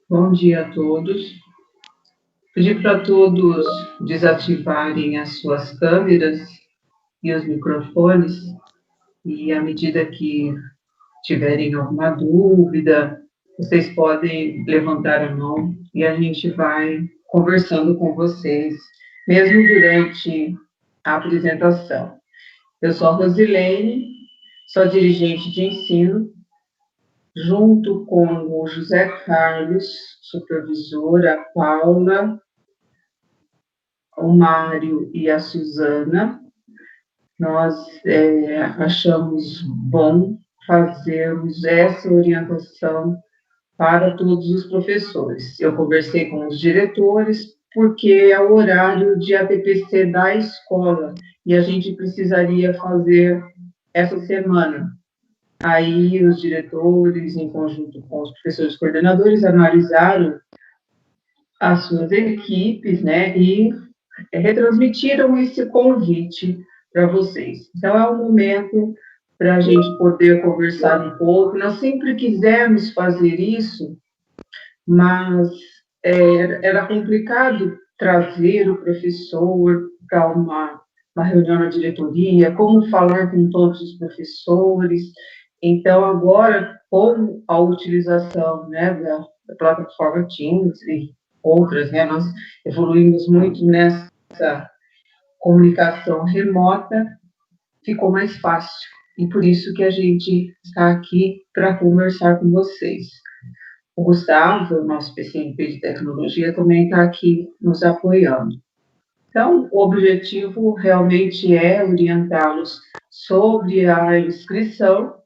Bom dia a todos. Pedir para todos desativarem as suas câmeras e os microfones, e à medida que tiverem alguma dúvida, vocês podem levantar a mão e a gente vai conversando com vocês, mesmo durante a apresentação. Eu sou a Rosilene, sou dirigente de ensino, junto com o José Carlos, supervisor, a Paula, o Mário e a Suzana. Nós achamos bom fazermos essa orientação para todos os professores. Eu conversei com os diretores, porque é o horário de ATPC da escola, e a gente precisaria fazer essa semana. Aí os diretores, em conjunto com os professores coordenadores, analisaram as suas equipes, né, e retransmitiram esse convite para vocês. Então, é um momento para a gente poder conversar um pouco. Nós sempre quisemos fazer isso, mas era complicado trazer o professor para uma reunião na diretoria, como falar com todos os professores. Então, agora, com a utilização, né, da plataforma Teams e outras, né, nós evoluímos muito nessa comunicação remota, ficou mais fácil. E por isso que a gente está aqui para conversar com vocês. O Gustavo, nosso PCNP de tecnologia, também está aqui nos apoiando. Então, o objetivo realmente é orientá-los sobre a inscrição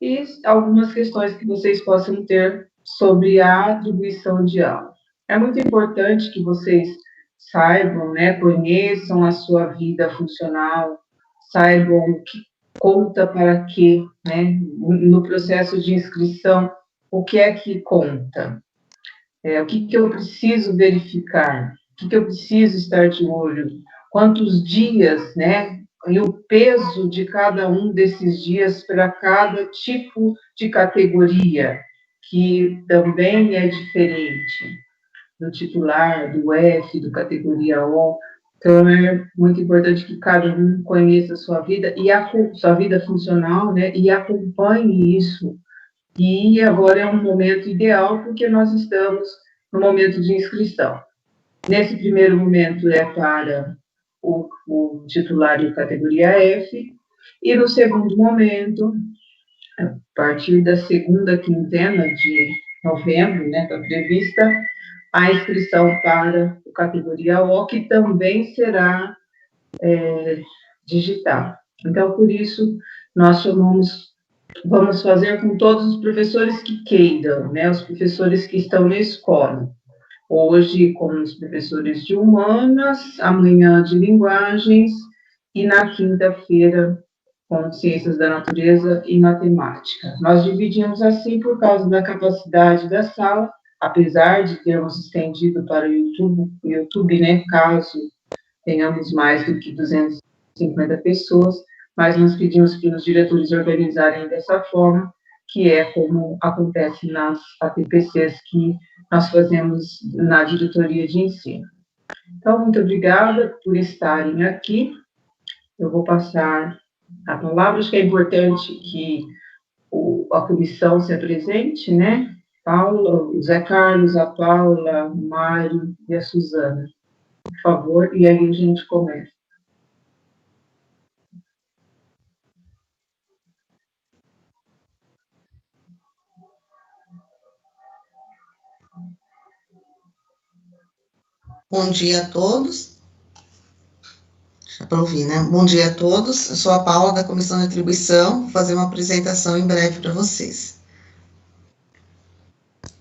e algumas questões que vocês possam ter sobre a atribuição de aula. É muito importante que vocês saibam, né, conheçam a sua vida funcional, saibam o que conta para quê, né, no processo de inscrição, o que é que conta, o que eu preciso verificar, o que eu preciso estar de olho, quantos dias, né, e o peso de cada um desses dias para cada tipo de categoria, que também é diferente do titular, do F, do categoria O. Então, é muito importante que cada um conheça a sua vida e a sua vida funcional, né, e acompanhe isso. E agora é um momento ideal, porque nós estamos no momento de inscrição. Nesse primeiro momento é para o titular de categoria F, e no segundo momento, a partir da segunda quinzena de novembro, né, está prevista a inscrição para a categoria O, que também será digital. Então, por isso, nós vamos fazer com todos os professores que queiram, né, os professores que estão na escola. Hoje, com os professores de humanas, amanhã de linguagens, e na quinta-feira, com ciências da natureza e matemática. Nós dividimos assim por causa da capacidade da sala, apesar de termos estendido para o YouTube, né, caso tenhamos mais do que 250 pessoas, mas nós pedimos para os diretores organizarem dessa forma, que é como acontece nas ATPCs que nós fazemos na diretoria de ensino. Então, muito obrigada por estarem aqui. Eu vou passar a palavra. Acho que é importante que a comissão se apresente, né? Paula, o Zé Carlos, a Paula, o Mário e a Suzana. Por favor, e aí a gente começa. Bom dia a todos. Deixa para ouvir, né? Bom dia a todos. Eu sou a Paula, da Comissão de Atribuição. Vou fazer uma apresentação em breve para vocês.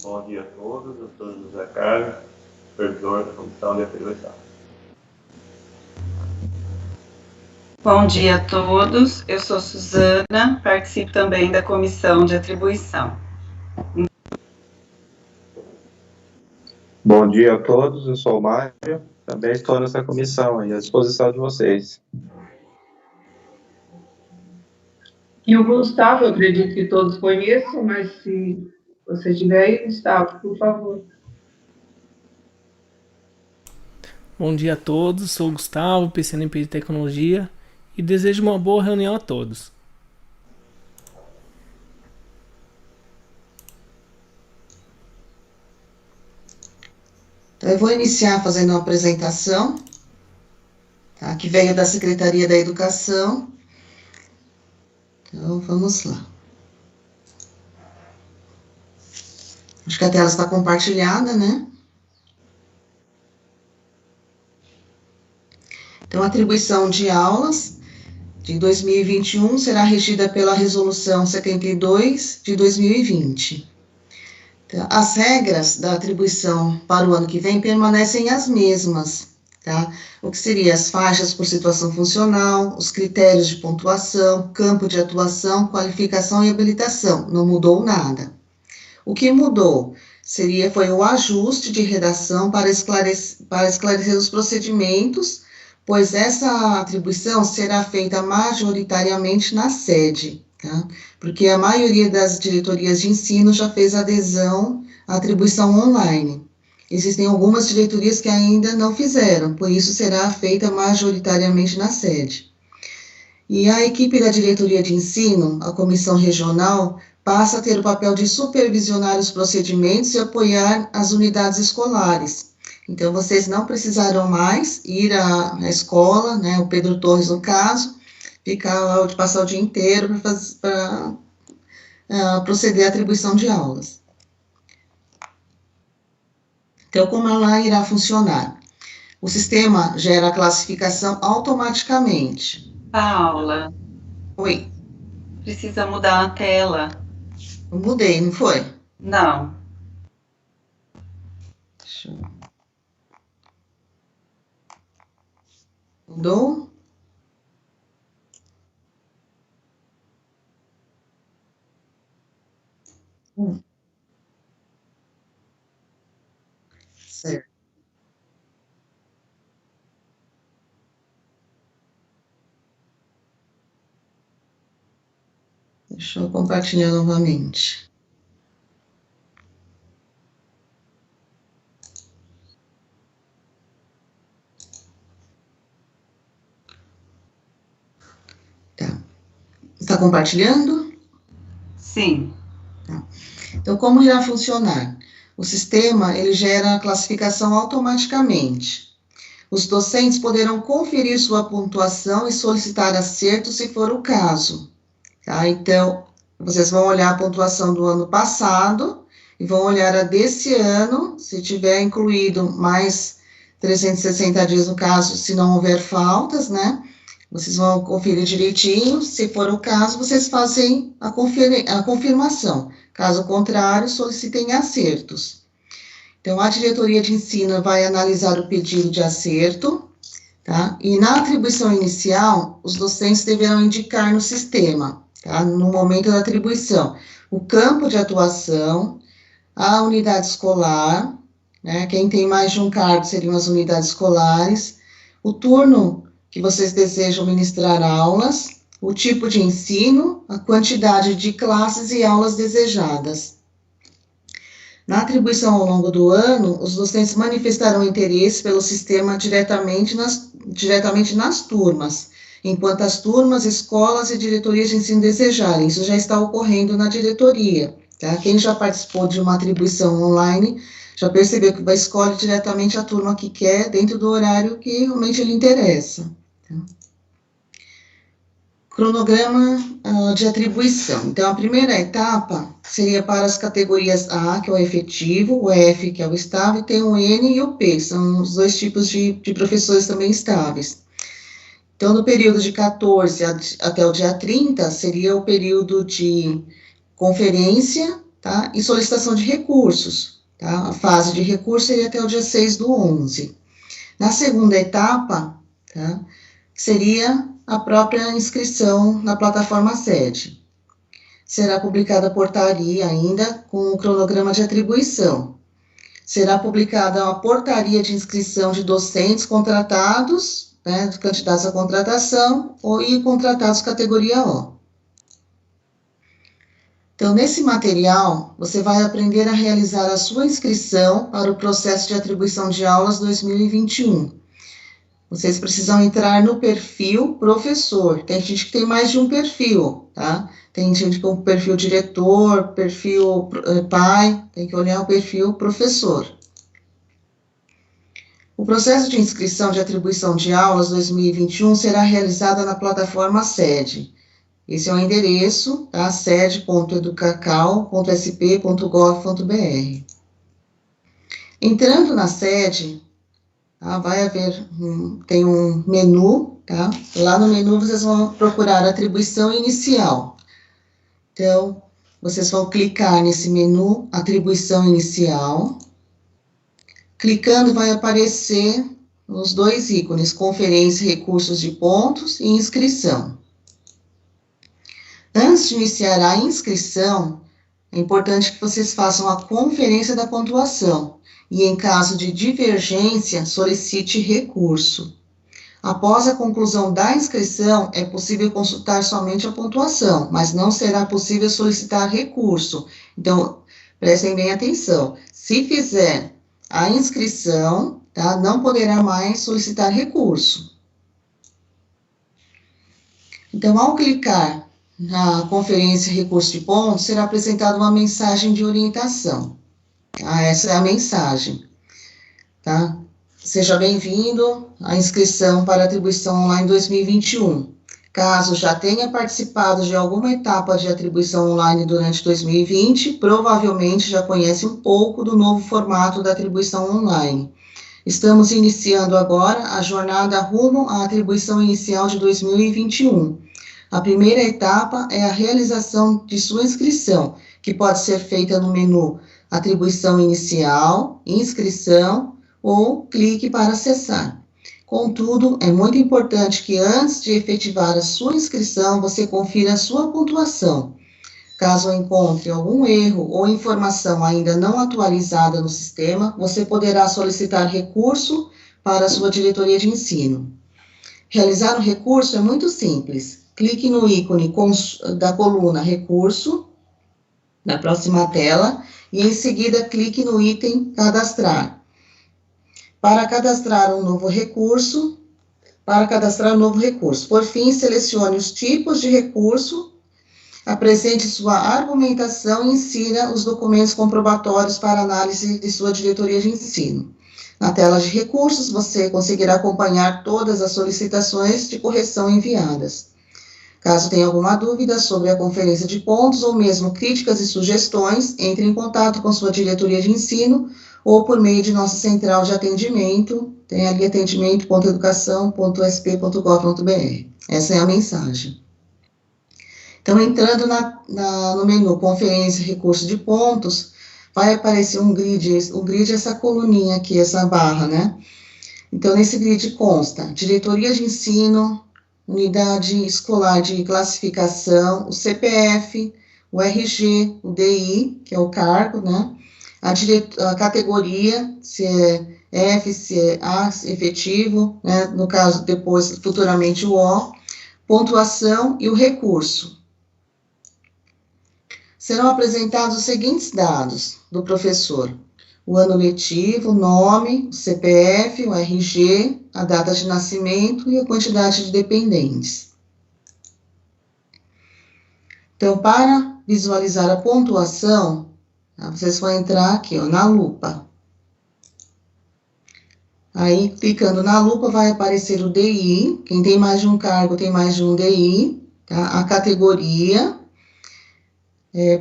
Bom dia a todos. Eu sou o José Carlos, supervisor da Comissão de Atribuição. Bom dia a todos. Eu sou Suzana, participo também da Comissão de Atribuição. Bom dia a todos, eu sou o Mário, também estou nessa comissão aí, à disposição de vocês. E o Gustavo, eu acredito que todos conheçam, mas se Você estiver aí, Gustavo, por favor. Bom dia a todos, sou o Gustavo, PCNP de Tecnologia, e desejo uma boa reunião a todos. Então, eu vou iniciar fazendo uma apresentação, tá, que veio da Secretaria da Educação. Então, vamos lá. Acho que a tela está compartilhada, né? Então, a atribuição de aulas de 2021 será regida pela Resolução 72 de 2020. Então, as regras da atribuição para o ano que vem permanecem as mesmas, tá? O que seria as faixas por situação funcional, os critérios de pontuação, campo de atuação, qualificação e habilitação. Não mudou nada. O que mudou foi o ajuste de redação para esclarecer os procedimentos, pois essa atribuição será feita majoritariamente na sede, tá? Porque a maioria das diretorias de ensino já fez adesão à atribuição online. Existem algumas diretorias que ainda não fizeram, por isso será feita majoritariamente na sede. E a equipe da diretoria de ensino, a comissão regional, passa a ter o papel de supervisionar os procedimentos e apoiar as unidades escolares. Então, vocês não precisarão mais ir à escola, né, o Pedro Torres, no caso, ficar lá, passar o dia inteiro para proceder à atribuição de aulas. Então, como ela irá funcionar? O sistema gera a classificação automaticamente. Paula, Oi, precisa mudar a tela. eu mudei, não foi? Não. Deixa eu... Mudou? Certo. Deixa eu compartilhar novamente. Tá. Está compartilhando? Sim. Tá. Então, como irá funcionar? O sistema, ele gera a classificação automaticamente. Os docentes poderão conferir sua pontuação e solicitar acerto se for o caso. Tá? Então, vocês vão olhar a pontuação do ano passado e vão olhar a desse ano, se tiver incluído mais 360 dias no caso, se não houver faltas, né? Vocês vão conferir direitinho, se for o caso, vocês fazem a confirmação. Caso contrário, solicitem acertos. Então, a diretoria de ensino vai analisar o pedido de acerto, tá? E na atribuição inicial, os docentes deverão indicar no sistema, tá? No momento da atribuição, o campo de atuação, a unidade escolar, né? Quem tem mais de um cargo seriam as unidades escolares, o turno que vocês desejam ministrar aulas, o tipo de ensino, a quantidade de classes e aulas desejadas. Na atribuição ao longo do ano, os docentes manifestarão interesse pelo sistema diretamente nas turmas, enquanto as turmas, escolas e diretorias de ensino desejarem. Isso já está ocorrendo na diretoria, tá? Quem já participou de uma atribuição online já percebeu que vai escolher diretamente a turma que quer, dentro do horário que realmente lhe interessa. Tá? Cronograma de atribuição. Então, a primeira etapa seria para as categorias A, que é o efetivo, o F, que é o estável, e tem o N e o P, são os dois tipos de professores também estáveis. Então, no período de 14 até o dia 30, seria o período de conferência, tá, e solicitação de recursos, tá? A fase de recurso seria até o dia 6/11. Na segunda etapa, tá, seria a própria inscrição na plataforma sede. Será publicada a portaria ainda com o cronograma de atribuição. Será publicada a portaria de inscrição de docentes contratados, né, candidatos à contratação, e contratados categoria O. Então, nesse material, você vai aprender a realizar a sua inscrição para o processo de atribuição de aulas 2021. Vocês precisam entrar no perfil professor. Tem gente que tem mais de um perfil, tá? Tem gente com perfil diretor, perfil pai, tem que olhar o perfil professor. O processo de inscrição de atribuição de aulas 2021 será realizado na plataforma SEDE. Esse é o endereço, tá? sede.educacal.sp.gov.br. Entrando na SEDE, tá? Tem um menu, tá? Lá no menu vocês vão procurar atribuição inicial. Então, vocês vão clicar nesse menu, atribuição inicial. Clicando vai aparecer os dois ícones, conferência, recursos de pontos e inscrição. Antes de iniciar a inscrição, é importante que vocês façam a conferência da pontuação e, em caso de divergência, solicite recurso. Após a conclusão da inscrição, é possível consultar somente a pontuação, mas não será possível solicitar recurso. Então, prestem bem atenção. Se fizer a inscrição, tá, não poderá mais solicitar recurso. Então, ao clicar na conferência recurso de pontos, será apresentada uma mensagem de orientação. Tá? Essa é a mensagem. Tá? Seja bem-vindo à inscrição para atribuição online 2021. Caso já tenha participado de alguma etapa de atribuição online durante 2020, provavelmente já conhece um pouco do novo formato da atribuição online. Estamos iniciando agora a jornada rumo à atribuição inicial de 2021. A primeira etapa é a realização de sua inscrição, que pode ser feita no menu Atribuição Inicial, Inscrição ou clique para acessar. Contudo, é muito importante que antes de efetivar a sua inscrição, você confira a sua pontuação. Caso encontre algum erro ou informação ainda não atualizada no sistema, você poderá solicitar recurso para a sua diretoria de ensino. Realizar o recurso é muito simples. Clique no ícone da coluna Recurso, na próxima tela, e em seguida clique no item Cadastrar. Para cadastrar um novo recurso, por fim, selecione os tipos de recurso, apresente sua argumentação e insira os documentos comprobatórios para análise de sua diretoria de ensino. Na tela de recursos, você conseguirá acompanhar todas as solicitações de correção enviadas. Caso tenha alguma dúvida sobre a conferência de pontos ou mesmo críticas e sugestões, entre em contato com sua diretoria de ensino ou por meio de nossa central de atendimento, tem ali atendimento.educação.sp.gov.br. Essa é a mensagem. Então, entrando no menu Conferência Recurso de Pontos, vai aparecer um grid é essa coluninha aqui, essa barra, né? Então, nesse grid consta diretoria de ensino, unidade escolar de classificação, o CPF, o RG, o DI, que é o cargo, né? A categoria, se é F, se é A, se é efetivo, né? No caso, depois, futuramente, o O, pontuação e o recurso. Serão apresentados os seguintes dados do professor: o ano letivo, o nome, o CPF, o RG, a data de nascimento e a quantidade de dependentes. Então, para visualizar a pontuação, vocês vão entrar aqui, ó, na lupa. Aí, clicando na lupa, vai aparecer o DI. Quem tem mais de um cargo tem mais de um DI. Tá? A categoria,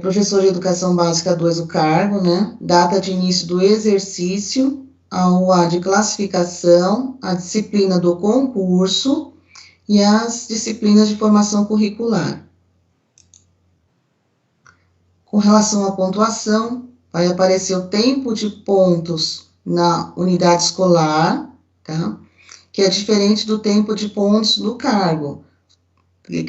professor de educação básica 2, o cargo, né? Data de início do exercício, a UA de classificação, a disciplina do concurso e as disciplinas de formação curricular. Com relação à pontuação, vai aparecer o tempo de pontos na unidade escolar, tá? Que é diferente do tempo de pontos no cargo. E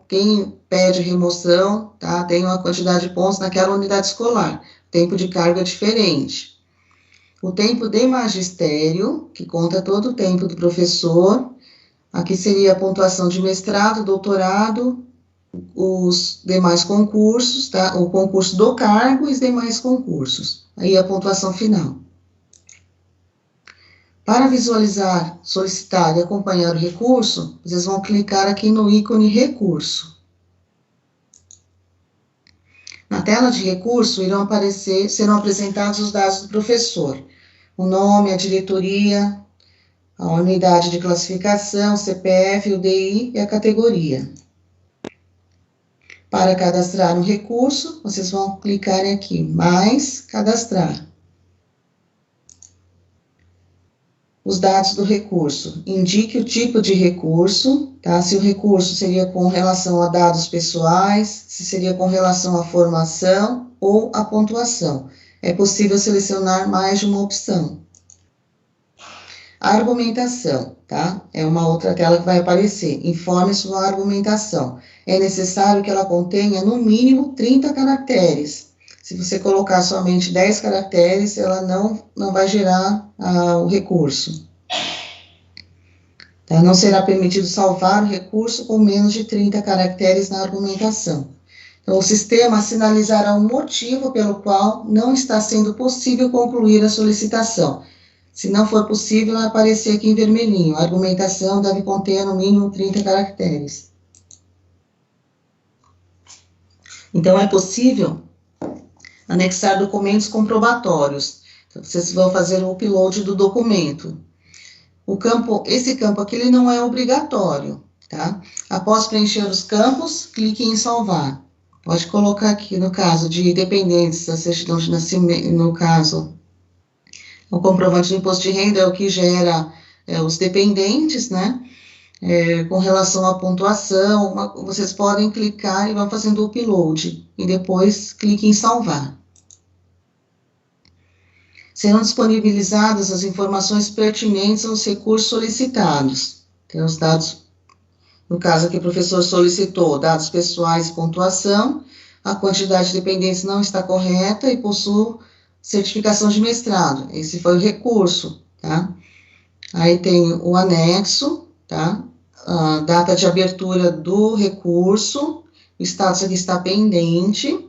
quem pede remoção, tá? Tem uma quantidade de pontos naquela unidade escolar. O tempo de cargo é diferente. O tempo de magistério, que conta todo o tempo do professor. Aqui seria a pontuação de mestrado, doutorado os demais concursos, tá? O concurso do cargo e os demais concursos. Aí a pontuação final. Para visualizar, solicitar e acompanhar o recurso, vocês vão clicar aqui no ícone recurso. Na tela de recurso serão apresentados os dados do professor. O nome, a diretoria, a unidade de classificação, o CPF, o DI e a categoria. Para cadastrar um recurso, vocês vão clicar aqui, mais cadastrar. Os dados do recurso. Indique o tipo de recurso, tá? Se o recurso seria com relação a dados pessoais, se seria com relação à formação ou à pontuação. É possível selecionar mais de uma opção. A argumentação, tá? É uma outra tela que vai aparecer. Informe sua argumentação. É necessário que ela contenha, no mínimo, 30 caracteres. Se você colocar somente 10 caracteres, ela não vai gerar o recurso. Tá? Não será permitido salvar o recurso com menos de 30 caracteres na argumentação. Então, o sistema sinalizará o motivo pelo qual não está sendo possível concluir a solicitação. Se não for possível, vai aparecer aqui em vermelhinho. A argumentação deve conter, no mínimo, 30 caracteres. Então, é possível anexar documentos comprobatórios. Então, vocês vão fazer o upload do documento. Esse campo aqui ele não é obrigatório, tá? Após preencher os campos, clique em salvar. Pode colocar aqui, no caso de dependentes, a certidão de nascimento, no caso, o comprovante do imposto de renda é o que gera os dependentes, né? Com relação à pontuação, vocês podem clicar e vão fazendo o upload, e depois clique em salvar. Serão disponibilizadas as informações pertinentes aos recursos solicitados. Tem os dados, no caso aqui o professor solicitou dados pessoais e pontuação, a quantidade de dependentes não está correta e possui certificação de mestrado. Esse foi o recurso, tá? Aí tem o anexo, tá? A data de abertura do recurso, o status aqui está pendente,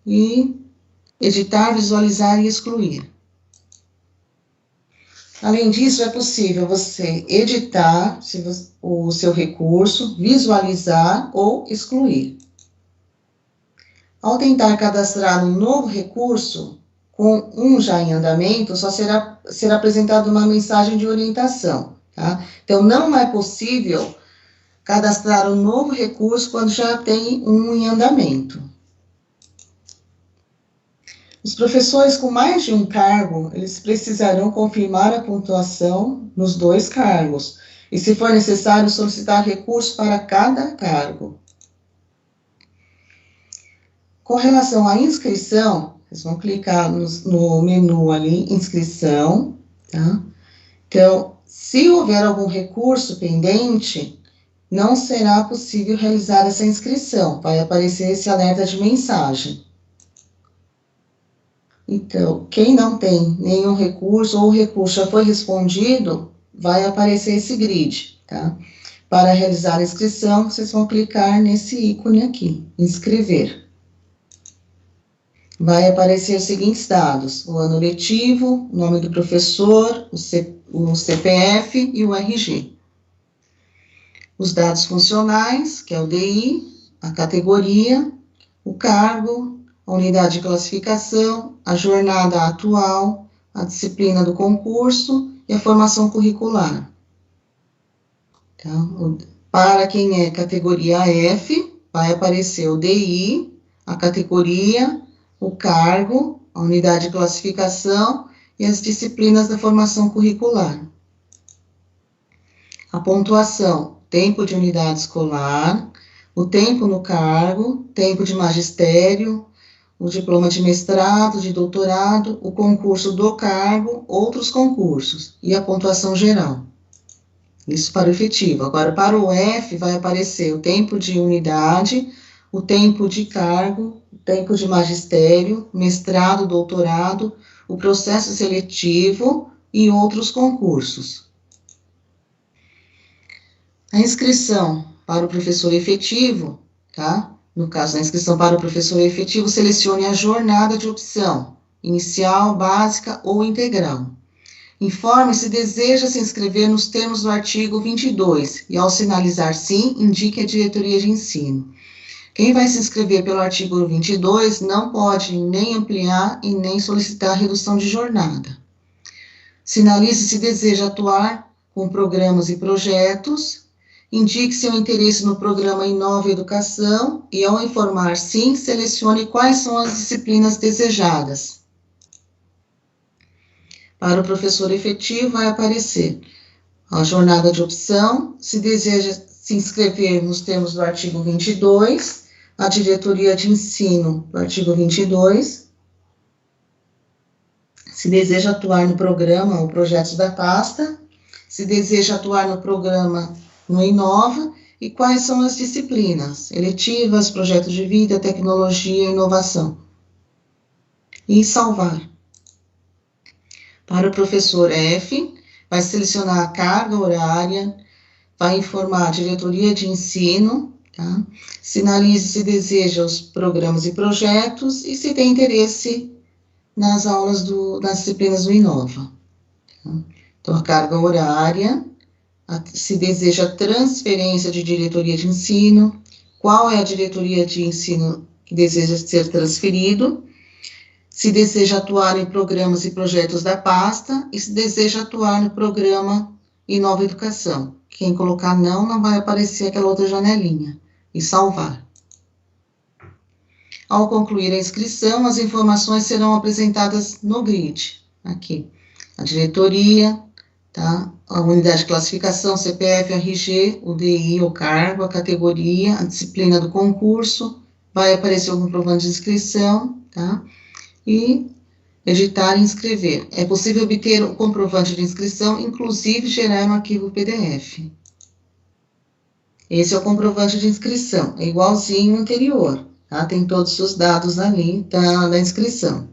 e editar, visualizar e excluir. Além disso, é possível você editar o seu recurso, visualizar ou excluir. Ao tentar cadastrar um novo recurso, com um já em andamento, só será apresentada uma mensagem de orientação, tá? Então, não é possível cadastrar um novo recurso quando já tem um em andamento. Os professores com mais de um cargo, eles precisarão confirmar a pontuação nos 2 cargos, e se for necessário, solicitar recurso para cada cargo. Com relação à inscrição, vocês vão clicar no menu ali, inscrição, tá? Então, se houver algum recurso pendente, não será possível realizar essa inscrição, vai aparecer esse alerta de mensagem. Então, quem não tem nenhum recurso ou o recurso já foi respondido, vai aparecer esse grid, tá? Para realizar a inscrição, vocês vão clicar nesse ícone aqui, inscrever. Vai aparecer os seguintes dados: o ano letivo, o nome do professor, o CPF e o RG. Os dados funcionais, que é o DI, a categoria, o cargo, a unidade de classificação, a jornada atual, a disciplina do concurso e a formação curricular. Então, para quem é categoria F, vai aparecer o DI, a categoria, o cargo, a unidade de classificação e as disciplinas da formação curricular. A pontuação, tempo de unidade escolar, o tempo no cargo, tempo de magistério, o diploma de mestrado, de doutorado, o concurso do cargo, outros concursos e a pontuação geral. Isso para o efetivo. Agora, para o F, vai aparecer o tempo de unidade, o tempo de cargo, o tempo de magistério, mestrado, doutorado, o processo seletivo e outros concursos. A inscrição para o professor efetivo, tá? No caso da inscrição para o professor efetivo, selecione a jornada de opção, inicial, básica ou integral. Informe se deseja se inscrever nos termos do artigo 22 e, ao sinalizar sim, indique a diretoria de ensino. Quem vai se inscrever pelo artigo 22 não pode nem ampliar e nem solicitar redução de jornada. Sinalize se deseja atuar com programas e projetos, indique seu interesse no programa Inova Educação e, ao informar sim, selecione quais são as disciplinas desejadas. Para o professor efetivo, vai aparecer a jornada de opção, se deseja se inscrever nos termos do artigo 22, a diretoria de ensino do artigo 22, se deseja atuar no programa ou projetos da pasta, se deseja atuar no programa no Inova e quais são as disciplinas, eletivas, projetos de vida, tecnologia e inovação. E salvar. Para o professor F, vai selecionar a carga horária, vai informar a diretoria de ensino, tá? Sinalize se deseja os programas e projetos e se tem interesse nas aulas das disciplinas do Inova. Tá? Então, a carga horária, se deseja transferência de diretoria de ensino, qual é a diretoria de ensino que deseja ser transferido, se deseja atuar em programas e projetos da pasta e se deseja atuar no programa Inova Educação. Quem colocar não vai aparecer aquela outra janelinha. E salvar. Ao concluir a inscrição, as informações serão apresentadas no grid. Aqui, a diretoria, tá? A unidade de classificação, CPF, RG, o DI, o cargo, a categoria, a disciplina do concurso, vai aparecer o comprovante de inscrição, tá? E editar e inscrever. É possível obter o comprovante de inscrição, inclusive gerar um arquivo PDF. Esse é o comprovante de inscrição, é igualzinho ao anterior, tá? Tem todos os dados ali da inscrição.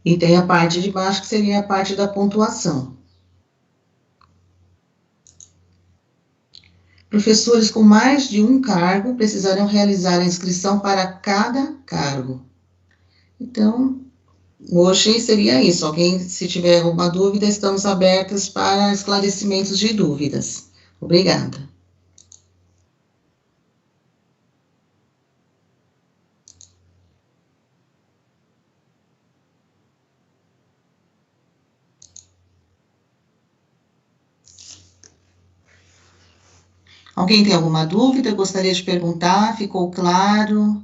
E tem a parte de baixo, que seria a parte da pontuação. Professores com mais de um cargo precisarão realizar a inscrição para cada cargo. Então, hoje seria isso. Alguém, se tiver alguma dúvida, estamos abertos para esclarecimentos de dúvidas. Obrigada. Alguém tem alguma dúvida? Gostaria de perguntar? Ficou claro?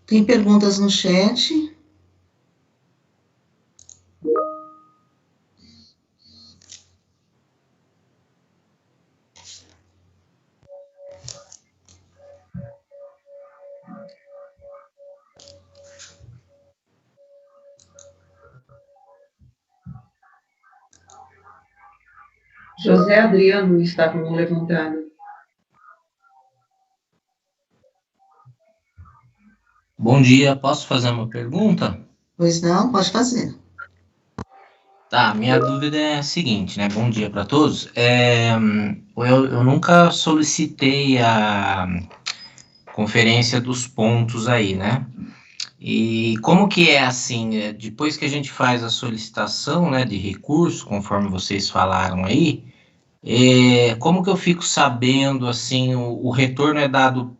Tem perguntas no chat? José Adriano está com a mão levantada. Bom dia, posso fazer uma pergunta? Pois não, pode fazer. Tá, minha dúvida é a seguinte, né? Bom dia para todos. Eu nunca solicitei a conferência dos pontos aí, né? E como que é assim, depois que a gente faz a solicitação, né, de recurso, conforme vocês falaram aí, como que eu fico sabendo, assim, o retorno é dado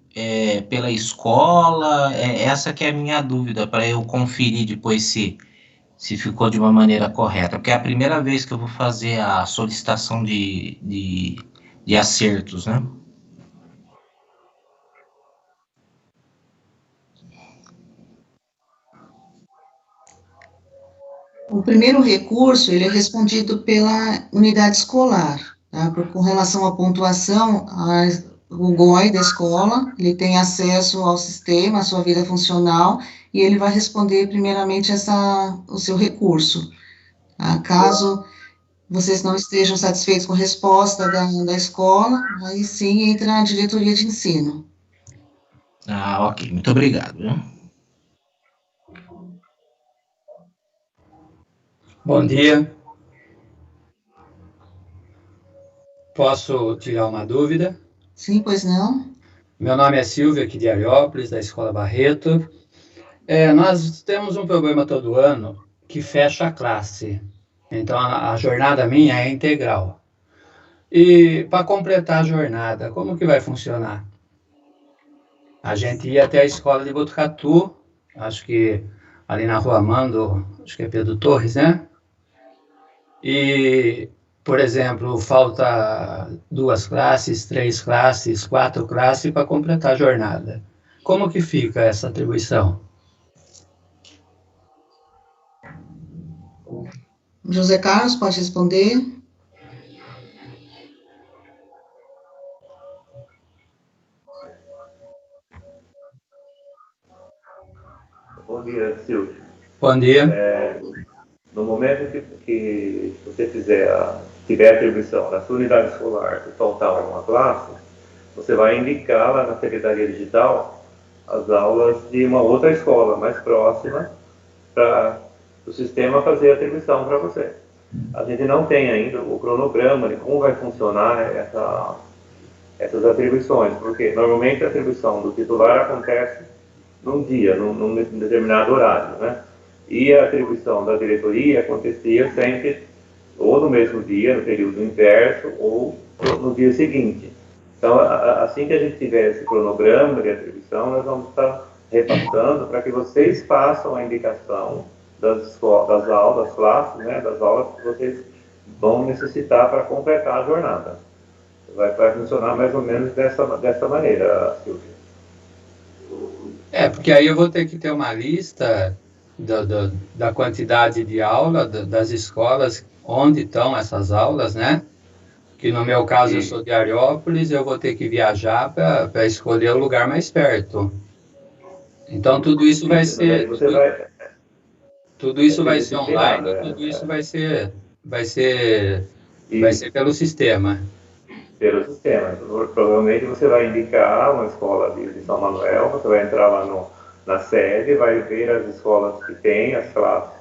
pela escola? Essa que é a minha dúvida, para eu conferir depois se ficou de uma maneira correta, porque é a primeira vez que eu vou fazer a solicitação de acertos, né? O primeiro recurso, ele é respondido pela unidade escolar, tá? Com relação à pontuação, o GOI da escola, ele tem acesso ao sistema, à sua vida funcional, e ele vai responder primeiramente o seu recurso. Tá? Caso vocês não estejam satisfeitos com a resposta da escola, aí sim entra a diretoria de ensino. Ah, ok. Muito obrigado. Viu? Bom dia. Posso tirar uma dúvida? Sim, pois não? Meu nome é Silvio, aqui de Areópolis, da Escola Barreto. Nós temos um problema todo ano que fecha a classe. Então, a jornada minha é integral. E para completar a jornada, como que vai funcionar? A gente ia até a escola de Botucatu, acho que ali na Rua Amando, acho que é Pedro Torres, né? E, por exemplo, falta 2 classes, 3 classes, 4 classes para completar a jornada. Como que fica essa atribuição? José Carlos, pode responder? Bom dia, Silvio. Bom dia. No momento que você tiver atribuição na sua unidade escolar e faltar uma classe, você vai indicar lá na Secretaria Digital as aulas de uma outra escola mais próxima para o sistema fazer a atribuição para você. A gente não tem ainda o cronograma de como vai funcionar essas atribuições, porque normalmente a atribuição do titular acontece num dia, num determinado horário, né? E a atribuição da diretoria acontecia sempre ou no mesmo dia, no período inverso, ou no dia seguinte. Então, assim que a gente tiver esse cronograma de atribuição, nós vamos estar repassando para que vocês façam a indicação das aulas, das classes, né, das aulas que vocês vão necessitar para completar a jornada. Vai funcionar mais ou menos dessa maneira, Silvia. Porque aí eu vou ter que ter uma lista da quantidade de aula das escolas, onde estão essas aulas, né? Que no meu caso eu sou de Areópolis, eu vou ter que viajar para escolher o lugar mais perto. Então tudo isso vai ser tudo isso vai ser online, tudo isso vai ser pelo sistema. Pelo sistema. Provavelmente você vai indicar uma escola de São Manuel, você vai entrar lá na sede, vai ver as escolas que têm as classes,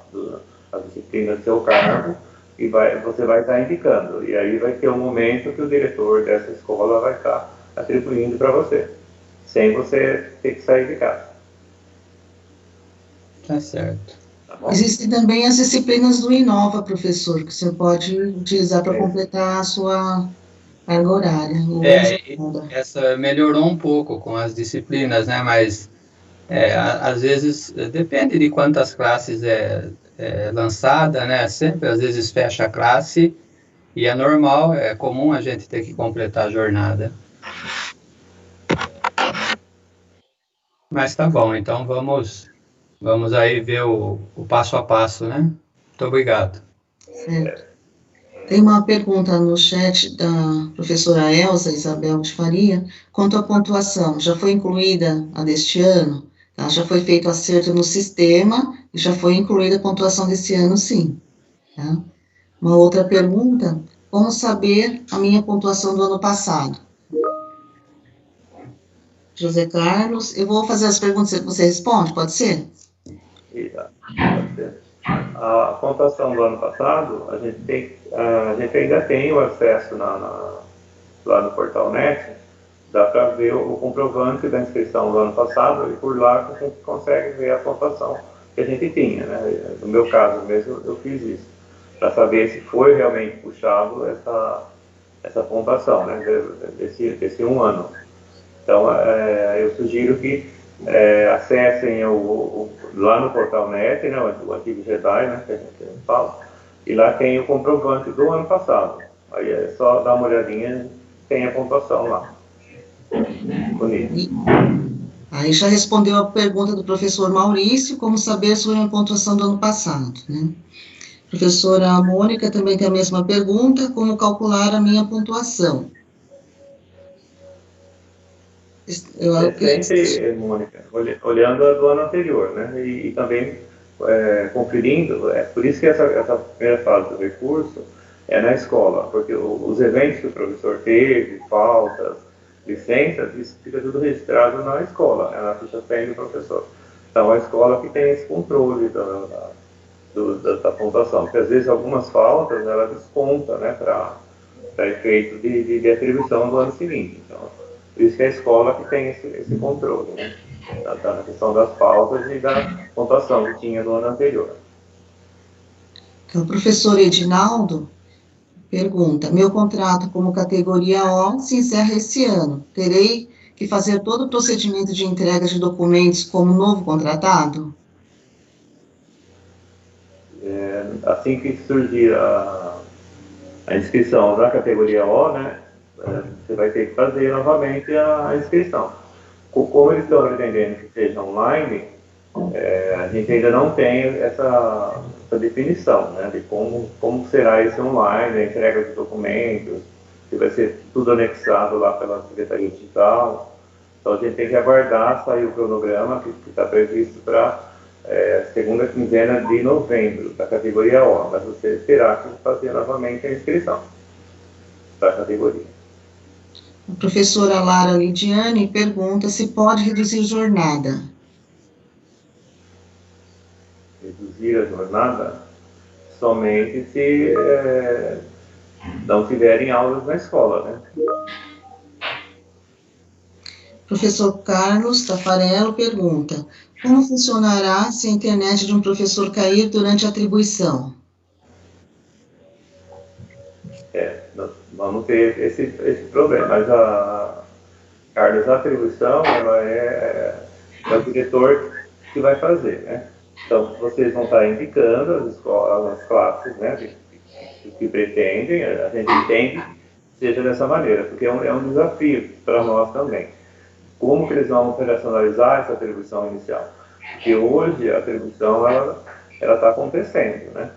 as disciplinas do seu cargo, e você vai estar indicando. E aí vai ter um momento que o diretor dessa escola vai estar atribuindo para você, sem você ter que sair de casa. Tá certo. Tá bom? Existem também as disciplinas do Inova, professor, que você pode utilizar para completar a sua carga horária. Essa melhorou um pouco com as disciplinas, né? Mas às vezes depende de quantas classes é lançada, né? Sempre às vezes fecha a classe e é normal, é comum a gente ter que completar a jornada. Mas tá bom, então vamos aí ver o passo a passo, né? Muito obrigado. Certo. Tem uma pergunta no chat da professora Elza Isabel de Faria, quanto à pontuação, já foi incluída a deste ano? Tá? Já foi feito acerto no sistema e já foi incluída a pontuação desse ano, sim. Tá? Uma outra pergunta, como saber a minha pontuação do ano passado? José Carlos, eu vou fazer as perguntas e você responde, pode ser? Pode ser. A pontuação do ano passado, a gente ainda tem o acesso lá no Portal Net, dá para ver o comprovante da inscrição do ano passado e por lá a gente consegue ver a pontuação que a gente tinha, né? No meu caso mesmo, eu fiz isso, para saber se foi realmente puxado essa pontuação, né, desse um ano. Então, eu sugiro que acessem lá no Portal Net, né, o antigo Jedi, né, que a gente fala, e lá tem o comprovante do ano passado. Aí é só dar uma olhadinha, tem a pontuação lá. Bonito. Aí já respondeu a pergunta do professor Maurício, como saber sobre a pontuação do ano passado, né? Professora Mônica também tem a mesma pergunta, como calcular a minha pontuação? Sempre, Mônica, olhando a do ano anterior, né? E também conferindo, por isso que essa primeira fase do recurso é na escola, porque os eventos que o professor teve, faltas, licenças, isso fica tudo registrado na escola, na ficha técnica do professor. Então, a escola que tem esse controle da pontuação, porque às vezes algumas faltas, ela desconta, né, para efeito de atribuição do ano seguinte. Então, por isso que é a escola que tem esse controle, né, na questão das faltas e da pontuação que tinha no ano anterior. Então, o professor Edinaldo pergunta: meu contrato como categoria O se encerra esse ano. Terei que fazer todo o procedimento de entrega de documentos como novo contratado? Assim que surgir a inscrição da categoria O, né, você vai ter que fazer novamente a inscrição. Como eles estão pretendendo que seja online, a gente ainda não tem essa definição, né, de como será esse online, a entrega de documentos, se vai ser tudo anexado lá pela Secretaria Digital. Então a gente tem que aguardar sair o cronograma que está previsto para segunda quinzena de novembro, da categoria O, mas você terá que fazer novamente a inscrição da categoria. A professora Lara Lidiane pergunta se pode reduzir jornada. Reduzir a jornada somente se não tiverem aulas na escola, né? Professor Carlos Tafarello pergunta: como funcionará se a internet de um professor cair durante a atribuição? Nós vamos ter esse problema, mas Carlos, a atribuição, ela é o diretor que vai fazer, né? Então, vocês vão estar indicando as escolas, as classes, né, que pretendem, a gente entende que seja dessa maneira, porque é um desafio para nós também. Como que eles vão operacionalizar essa atribuição inicial? Porque hoje a atribuição, ela está acontecendo, né?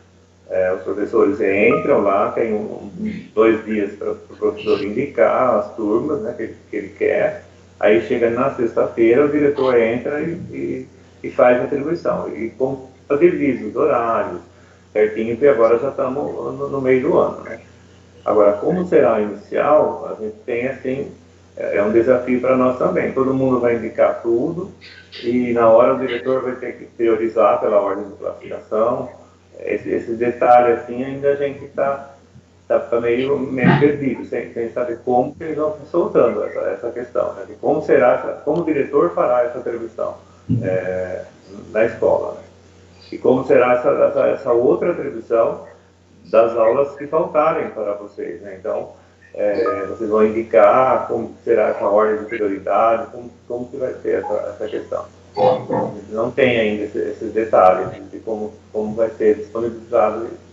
Os professores entram lá, tem 2 dias para o professor indicar as turmas, né, que ele quer, aí chega na sexta-feira, o diretor entra e faz a atribuição, e compatibiliza os horários, certinho, porque agora já estamos no meio do ano, né? Agora, como será a inicial, a gente tem, assim, é um desafio para nós também. Todo mundo vai indicar tudo, e na hora o diretor vai ter que priorizar pela ordem de classificação. Esse detalhe, assim, ainda a gente está meio perdido, sem saber como que eles vão soltando essa questão, né? De como o diretor fará essa atribuição na escola, né? E como será essa outra atribuição das aulas que faltarem para vocês, né? Então, vocês vão indicar como será essa ordem de prioridade, como que vai ser essa questão. Não tem ainda esses detalhes de como vai ser disponibilizado isso.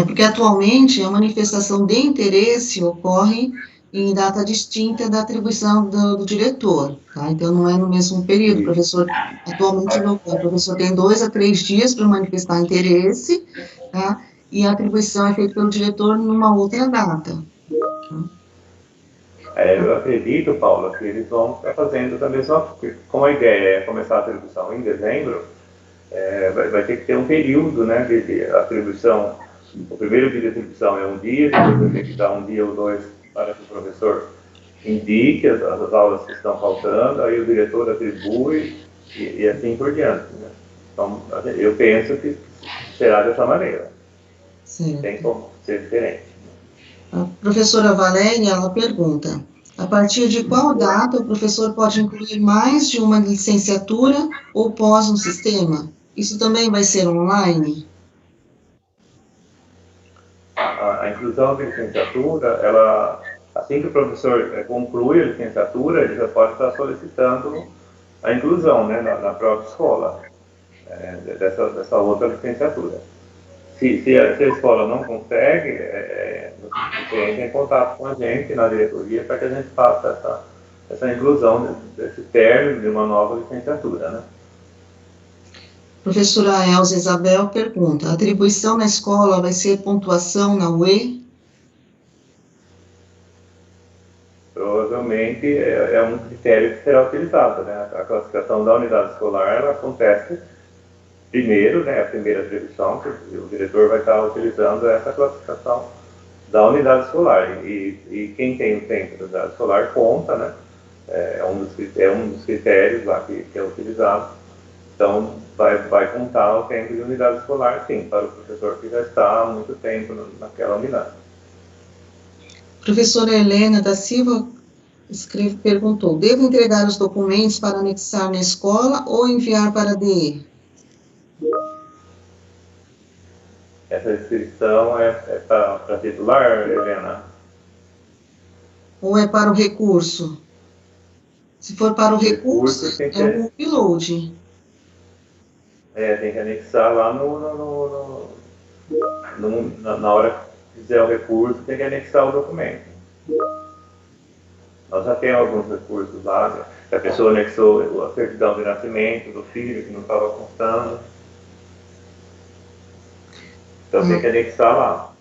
Porque atualmente a manifestação de interesse ocorre em data distinta da atribuição do diretor, tá? Então não é no mesmo período. O professor, atualmente, o professor tem 2 a 3 dias para manifestar interesse, tá? E a atribuição é feita pelo diretor numa outra data. Eu acredito, Paula, que eles vão estar fazendo da mesma forma. Como a ideia é começar a atribuição em dezembro, vai ter que ter um período, né, de atribuição. O primeiro dia de atribuição é um dia, depois vai ter que dar 1 dia ou 2 para que o professor indique as aulas que estão faltando, aí o diretor atribui e assim por diante, né? Então, eu penso que será dessa maneira. Certo. Tem como ser diferente. A professora Valéria, ela pergunta: a partir de qual data o professor pode incluir mais de uma licenciatura ou pós no sistema? Isso também vai ser online? A inclusão de licenciatura, ela, assim que o professor conclui a licenciatura, ele já pode estar solicitando a inclusão, né, na própria escola, dessa outra licenciatura. Se a escola não consegue, você entra em contato com a gente na diretoria para que a gente faça essa inclusão desse término de uma nova licenciatura, né? Professora Elza Isabel pergunta: a atribuição na escola vai ser pontuação na UE? provavelmente é um critério que será utilizado, né? A classificação da unidade escolar, ela acontece primeiro, né, a primeira atribuição, que o diretor vai estar utilizando essa classificação da unidade escolar. E quem tem o tempo da unidade escolar conta, né? É um dos critérios lá que é utilizado. Então, vai contar o tempo de unidade escolar, sim, para o professor que já está há muito tempo naquela unidade. Professora Helena da Silva perguntou: devo entregar os documentos para anexar na escola ou enviar para a DE? Essa inscrição é para titular, Helena? Ou é para o recurso? Se for para o recurso, é um upload. Tem que anexar lá na hora que fizer o recurso, tem que anexar o documento. Nós já temos alguns recursos lá, né? A pessoa anexou a certidão de nascimento do filho, que não estava constando. Então tem que anexar lá.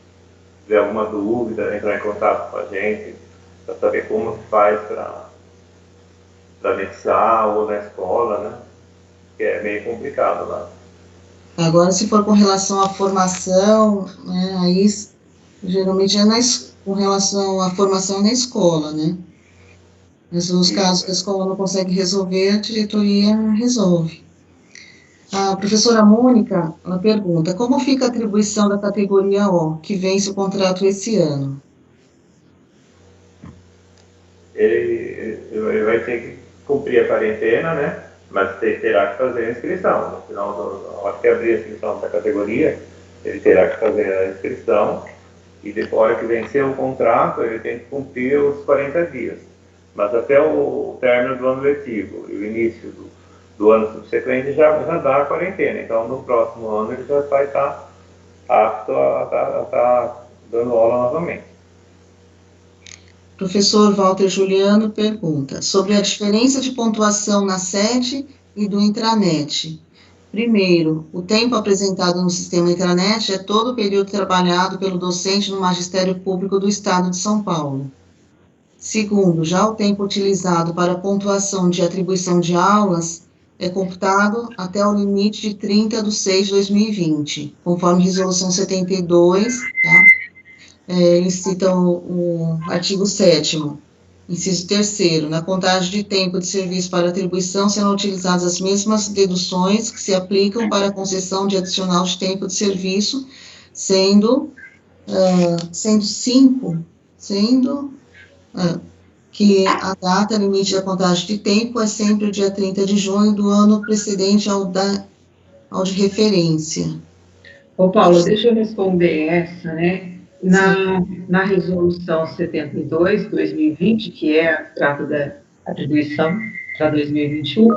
Se tiver alguma dúvida, entrar em contato com a gente, para saber como se faz para anexar, ou na escola, né? Que é meio complicado lá. Agora, se for com relação à formação, né, aí geralmente é com relação à formação na escola, né? Mas os casos que a escola não consegue resolver, a diretoria resolve. A professora Mônica, ela pergunta: como fica a atribuição da categoria O, que vence o contrato esse ano? Ele vai ter que cumprir a quarentena, né? Mas terá que fazer a inscrição. No final, na hora que abrir a inscrição da categoria, ele terá que fazer a inscrição e depois que vencer o contrato, ele tem que cumprir os 40 dias. Mas até o término do ano letivo e o início do ano subsequente já dá a quarentena. Então, no próximo ano, ele já vai estar apto a estar dando aula novamente. Professor Walter Juliano pergunta sobre a diferença de pontuação na sede e do intranet. Primeiro, o tempo apresentado no sistema intranet é todo o período trabalhado pelo docente no Magistério Público do Estado de São Paulo. Segundo, já o tempo utilizado para a pontuação de atribuição de aulas é computado até o limite de 30/6/2020, conforme Resolução 72, tá? Ele cita o artigo 7º, inciso 3º, na contagem de tempo de serviço para atribuição serão utilizadas as mesmas deduções que se aplicam para a concessão de adicional de tempo de serviço, sendo que a data limite da contagem de tempo é sempre o dia 30 de junho do ano precedente ao de referência. Ô, Paulo, deixa eu responder essa, né? Na resolução 72/2020, que trata da atribuição para 2021, no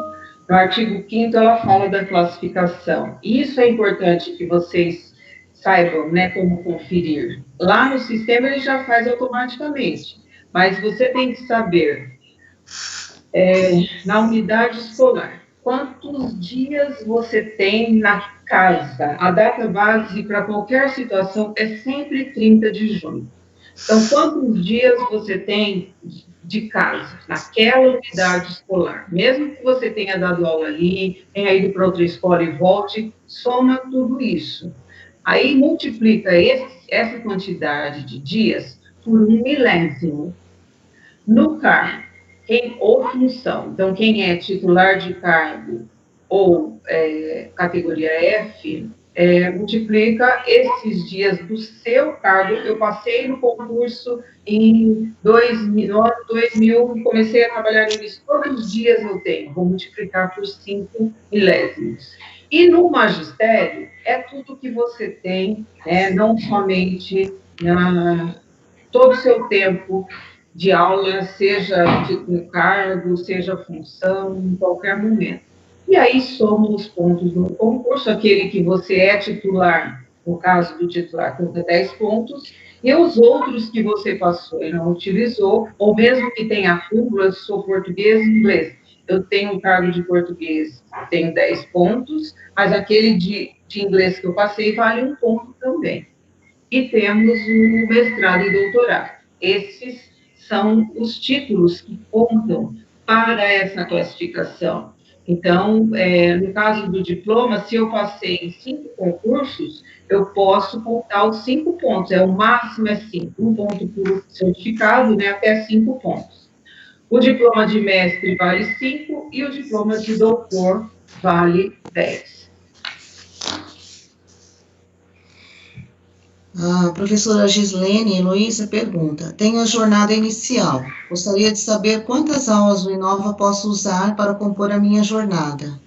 artigo 5º ela fala da classificação. E isso é importante que vocês saibam, né, como conferir. Lá no sistema ele já faz automaticamente, mas você tem que saber, na unidade escolar, quantos dias você tem na casa. A data base para qualquer situação é sempre 30 de junho. Então, quantos dias você tem de casa, naquela unidade escolar? Mesmo que você tenha dado aula ali, tenha ido para outra escola e volte, soma tudo isso. Aí multiplica essa quantidade de dias por 1 milésimo. No cargo, ou função, então quem é titular de cargo ou categoria F, multiplica esses dias do seu cargo. Eu passei no concurso em 2000, comecei a trabalhar nisso, todos os dias eu tenho, vou multiplicar por 5 milésimos. E no magistério, é tudo que você tem, não somente todo o seu tempo de aula, seja no cargo, seja função, em qualquer momento. E aí somam os pontos do concurso, aquele que você é titular, no caso do titular, conta 10 pontos, e os outros que você passou e não utilizou, ou mesmo que tenha acúmulo, eu sou português e inglês, eu tenho um cargo de português, tenho 10 pontos, mas aquele de inglês que eu passei vale 1 ponto também. E temos o mestrado e doutorado. Esses são os títulos que contam para essa classificação. Então, no caso do diploma, se eu passei em 5 concursos, eu posso contar os 5 pontos, o máximo é 5, 1 ponto por certificado, né, até 5 pontos. O diploma de mestre vale 5 e o diploma de doutor vale 10. A professora Gislene Luísa pergunta: tenho a jornada inicial. Gostaria de saber quantas aulas do Inova posso usar para compor a minha jornada.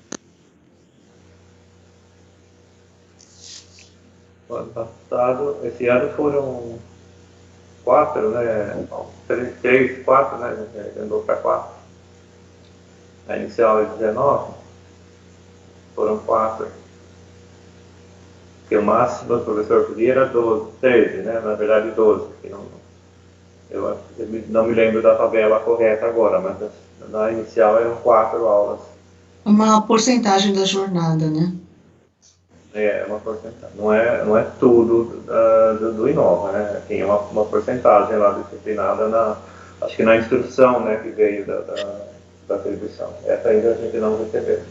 No ano passado, esse ano foram 4, né? 3, 4, né? Andou para 4. A inicial é 19, foram 4. Porque o máximo do professor podia era 12, 13, né? Na verdade 12. Eu não me lembro da tabela correta agora, mas na inicial eram 4 aulas. Uma porcentagem da jornada, né? É uma porcentagem. Não é tudo do Inova, né? Tem uma porcentagem lá disciplinada, acho que na instrução, né, que veio da atribuição. Essa ainda a gente não recebeu.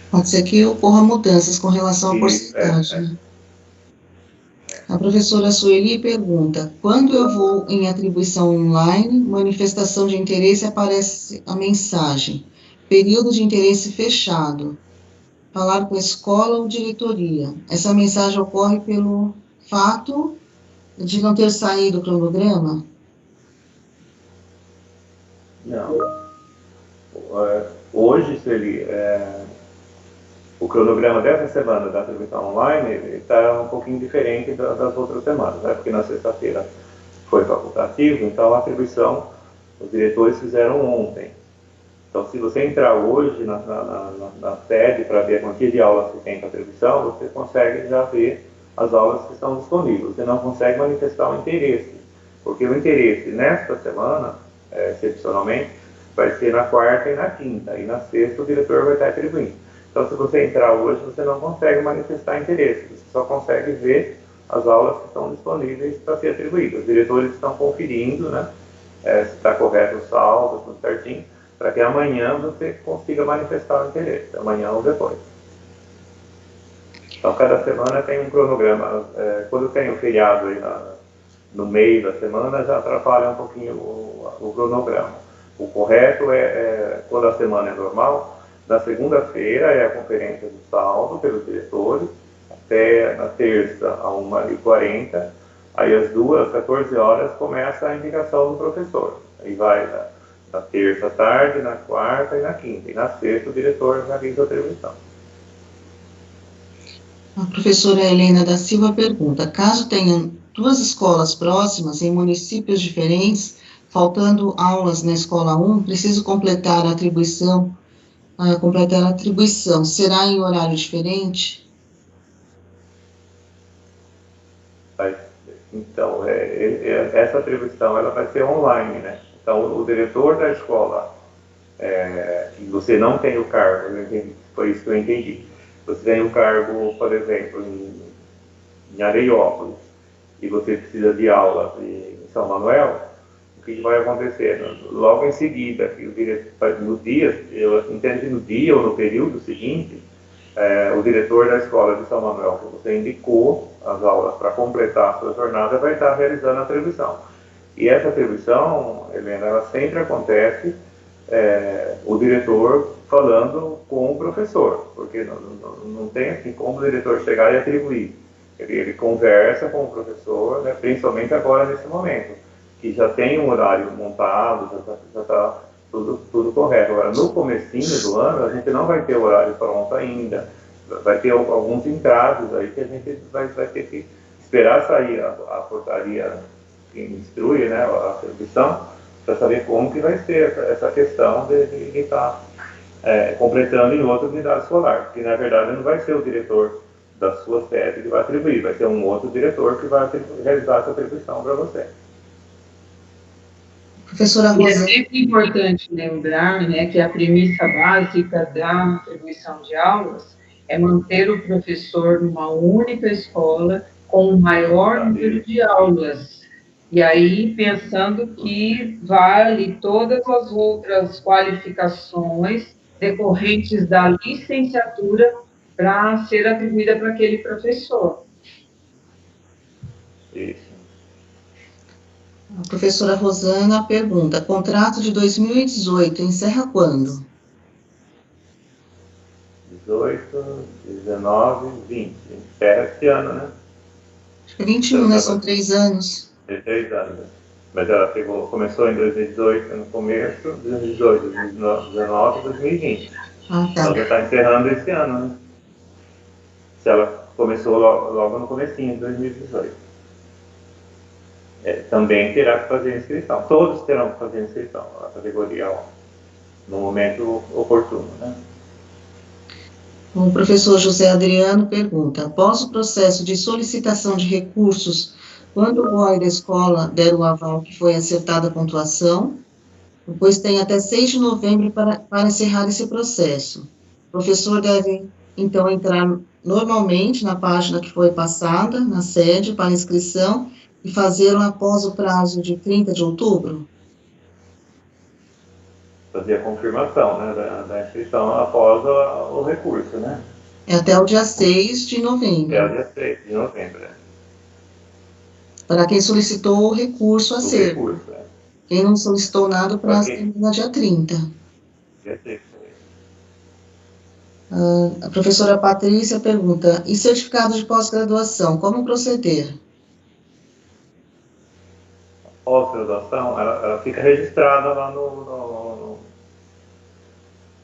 Pode ser que ocorra mudanças com relação à porcentagem. A professora Sueli pergunta: quando eu vou em atribuição online, manifestação de interesse, aparece a mensagem, período de interesse fechado, falar com a escola ou diretoria. Essa mensagem ocorre pelo fato de não ter saído o cronograma? Não. Hoje, Sueli, o cronograma dessa semana da atribuição online está um pouquinho diferente das outras semanas, né? Porque na sexta-feira foi facultativo, então a atribuição os diretores fizeram ontem. Então, se você entrar hoje na sede para ver a quantia de aulas que tem para atribuição, você consegue já ver as aulas que estão disponíveis. Você não consegue manifestar o interesse, porque o interesse nesta semana, excepcionalmente, vai ser na quarta e na quinta, e na sexta o diretor vai estar atribuindo. Então, se você entrar hoje, você não consegue manifestar interesse, você só consegue ver as aulas que estão disponíveis para ser atribuídas. Os diretores estão conferindo, né, se está correto o saldo, tudo certinho, para que amanhã você consiga manifestar o interesse, amanhã ou depois. Então, cada semana tem um cronograma. Quando tem o feriado aí no meio da semana, já atrapalha um pouquinho o cronograma. O correto quando a semana é normal, na segunda-feira é a conferência do saldo pelos diretores, até na terça, a 1h40, aí às 14 horas, começa a indicação do professor. Aí vai na terça à tarde, na quarta e na quinta. E na sexta o diretor realiza a atribuição. A professora Helena da Silva pergunta: caso tenham 2 escolas próximas em municípios diferentes, faltando aulas na escola 1, preciso completar a atribuição, será em horário diferente? Então, essa atribuição ela vai ser online, né? Então, o diretor da escola, você não tem o cargo, foi isso que eu entendi. Você tem o cargo, por exemplo, em Areiópolis, e você precisa de aulas em São Manuel, o que vai acontecer? Logo em seguida, que o diretor, no dia, eu entendo que no dia ou no período seguinte, o diretor da escola de São Manuel, que você indicou as aulas para completar a sua jornada, vai estar realizando a atribuição. E essa atribuição, Helena, ela sempre acontece, o diretor falando com o professor, porque não tem assim como o diretor chegar e atribuir. Ele conversa com o professor, né, principalmente agora nesse momento, que já tem um horário montado, já está tudo correto. Agora, no comecinho do ano, a gente não vai ter o horário pronto ainda, vai ter alguns entraves aí que a gente vai ter que esperar sair a portaria que instrui, né, a atribuição, para saber como que vai ser essa questão de estar completando em outra unidade escolar, porque na verdade não vai ser o diretor da sua sede que vai atribuir, vai ser um outro diretor que vai realizar essa atribuição para você. Professora E é Rosa. sempre importante lembrar, né, que a premissa básica da atribuição de aulas é manter o professor numa única escola com o maior número de aulas, E aí, pensando que vale todas as outras qualificações decorrentes da licenciatura para ser atribuída para aquele professor. Isso. A professora Rosana pergunta: contrato de 2018 encerra quando? 18, 19, 20. Encerra esse ano, né? Acho que é 21, né? São 3 anos. 3 anos. Mas ela começou em 2018 no começo, 2018, 2019 e 2020. Ah, tá. Então já está encerrando esse ano, né? Se ela começou logo no comecinho de 2018. Também terá que fazer inscrição. Todos terão que fazer inscrição, a categoria 1, no momento oportuno, né? O professor José Adriano pergunta: após o processo de solicitação de recursos, quando o GOI da escola der o aval que foi acertada a pontuação, depois tem até 6 de novembro para encerrar esse processo. O professor deve, então, entrar normalmente na página que foi passada, na sede, para inscrição, e fazê-lo após o prazo de 30 de outubro? Fazer a confirmação, né, da inscrição após o recurso, né? É até o dia 6 de novembro. É o dia 6 de novembro, né? Para quem solicitou o recurso a ser. Recurso, né? Quem não solicitou nada, o prazo termina dia 30. Dia 6. A professora Patrícia pergunta: e certificado de pós-graduação, como proceder? A pós-graduação, ela fica registrada lá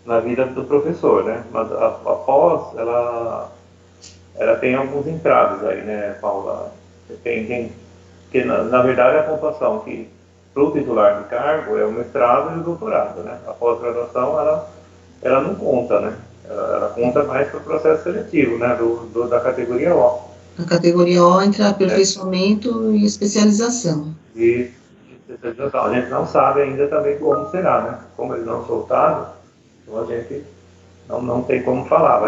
na vida do professor, né? Mas a pós, ela tem alguns entraves aí, né, Paula? Porque na verdade a pontuação que para o titular de cargo é o mestrado e o doutorado, né? A pós-graduação, ela não conta, né? Ela conta mais para o processo seletivo, né? Da categoria O. A categoria O entra aperfeiçoamento e especialização. E especialização. A gente não sabe ainda também como será, né? Como eles não soltaram, então a gente não tem como falar.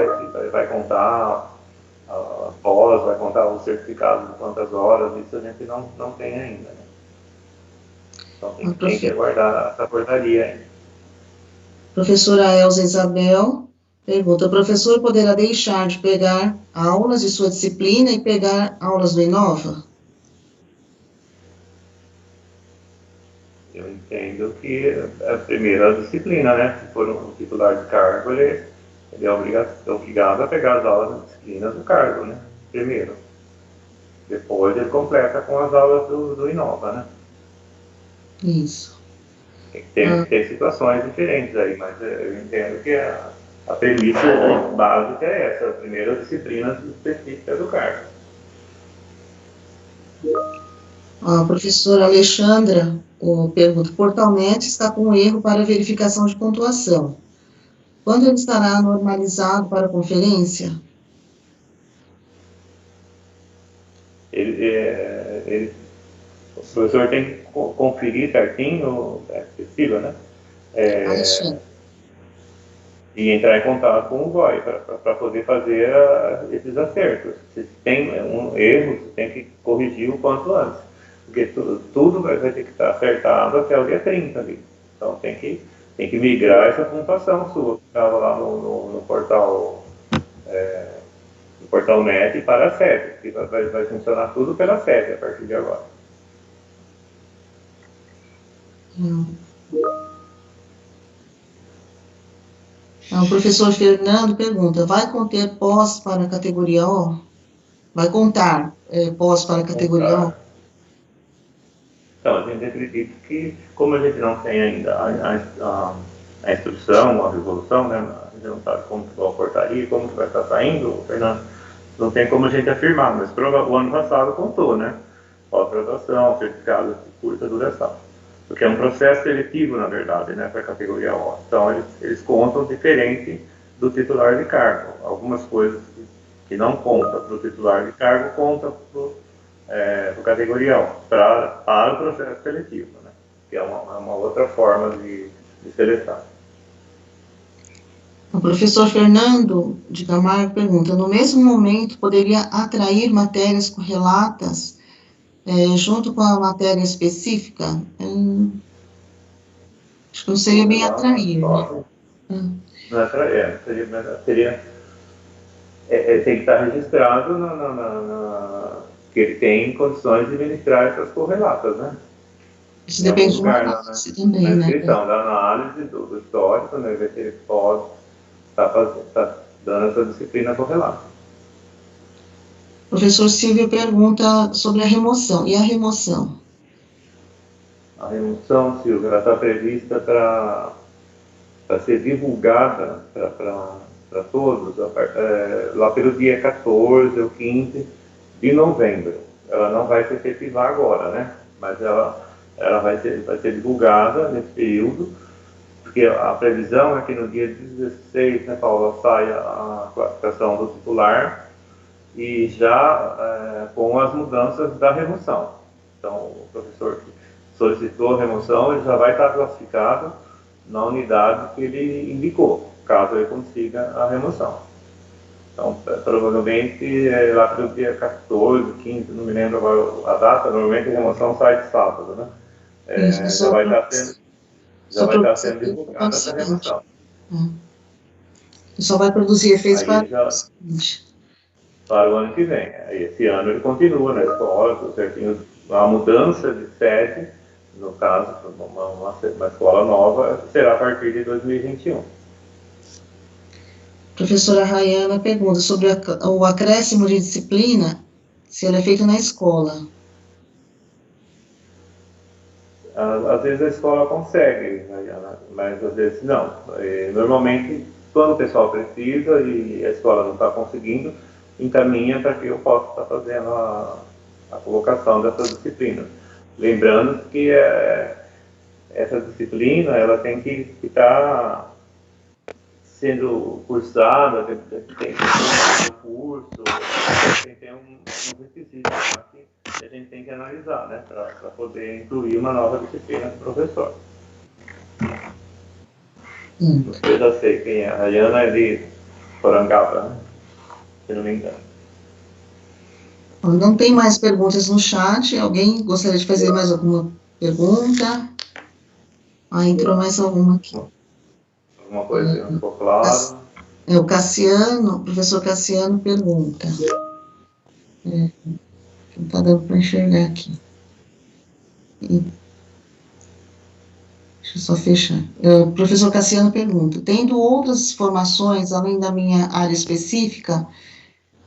Vai contar a pós, vai contar o certificado de quantas horas, isso a gente não tem ainda, né? Então tem que aguardar essa portaria ainda. Professora Elza Isabel pergunta: o professor poderá deixar de pegar aulas de sua disciplina e pegar aulas do Inova? Eu entendo que é a primeira disciplina, né? Se for um titular de cargo, ele é obrigado a pegar as aulas das disciplinas do cargo, né? Primeiro. Depois ele completa com as aulas do Inova, né? Isso. Tem situações diferentes aí, mas eu entendo que a premissa básica é essa, a primeira disciplina específica do cargo. A professora Alexandra pergunta: o Portalnet está com erro para verificação de pontuação. Quando ele estará normalizado para a conferência? O professor tem que conferir certinho, é possível, né? E entrar em contato com o GOI para poder fazer esses acertos. Se tem um erro, você tem que corrigir o quanto antes. Porque tudo vai ter que estar acertado até o dia 30 ali. Então tem que migrar essa pontuação sua, que estava lá no portal no Portalnet para a sede, que vai funcionar tudo pela sede a partir de agora. O professor Fernando pergunta: vai conter pós para a categoria O? Vai contar pós para a categoria O? Então, a gente acredita que, como a gente não tem ainda a instrução, a resolução, né, a gente não sabe como que vai a portaria, como que vai estar saindo, Fernando, não tem como a gente afirmar, mas o ano passado contou, né? Pós-graduação, certificado de curta duração. Porque é um processo seletivo, na verdade, né, para a categoria O. Então, eles contam diferente do titular de cargo. Algumas coisas que não contam para o titular de cargo, contam para a categoria O, para o processo seletivo, né, que é uma outra forma de seleção. O professor Fernando de Camargo pergunta: no mesmo momento, poderia atrair matérias correlatas junto com a matéria específica, acho que não seria bem atrair, né? Não atrair, seria tem que estar registrado que ele tem condições de ministrar essas correlatas, né? Isso depende de uma análise também, na né? inscrição da análise do histórico, né? Ver se ele pode estar dando essa disciplina correlata. O professor Silvio pergunta sobre a remoção. E a remoção? A remoção, Silvio, ela está prevista para ser divulgada para todos lá pelo dia 14 ou 15 de novembro. Ela não vai se efetivar agora, né? Mas ela vai ser divulgada nesse período, porque a previsão é que no dia 16, né, Paula, saia a classificação do titular e já com as mudanças da remoção. Então, o professor que solicitou a remoção, ele já vai estar classificado na unidade que ele indicou, caso ele consiga a remoção. Então, provavelmente, lá pelo dia 14, 15, não me lembro agora a data, normalmente a remoção sai de sábado, né? Já vai estar sendo divulgada essa remoção. Só vai produzir efeitos para o ano que vem. Esse ano ele continua na escola, tudo certinho. A mudança de sede, no caso, uma escola nova, será a partir de 2021. Professora Rayana pergunta sobre o acréscimo de disciplina, se ele é feito na escola. Às vezes a escola consegue, mas às vezes não. Normalmente, quando o pessoal precisa e a escola não está conseguindo, encaminha para que eu possa estar fazendo a colocação dessas disciplinas. Lembrando que essa disciplina ela tem que estar sendo cursada, tem que ter um curso, tem que ter um requisito que a gente tem que analisar, né, para poder incluir uma nova disciplina do professor. Eu já sei quem é. A Rayana é de Porangaba, né? Se não me engano. Não tem mais perguntas no chat. Alguém gostaria de fazer mais alguma pergunta? Entrou mais alguma aqui. Alguma coisa um pouco claro? O Cassiano, o professor Cassiano pergunta. Não está dando para enxergar aqui. Deixa eu só fechar. O professor Cassiano pergunta: tendo outras formações, além da minha área específica,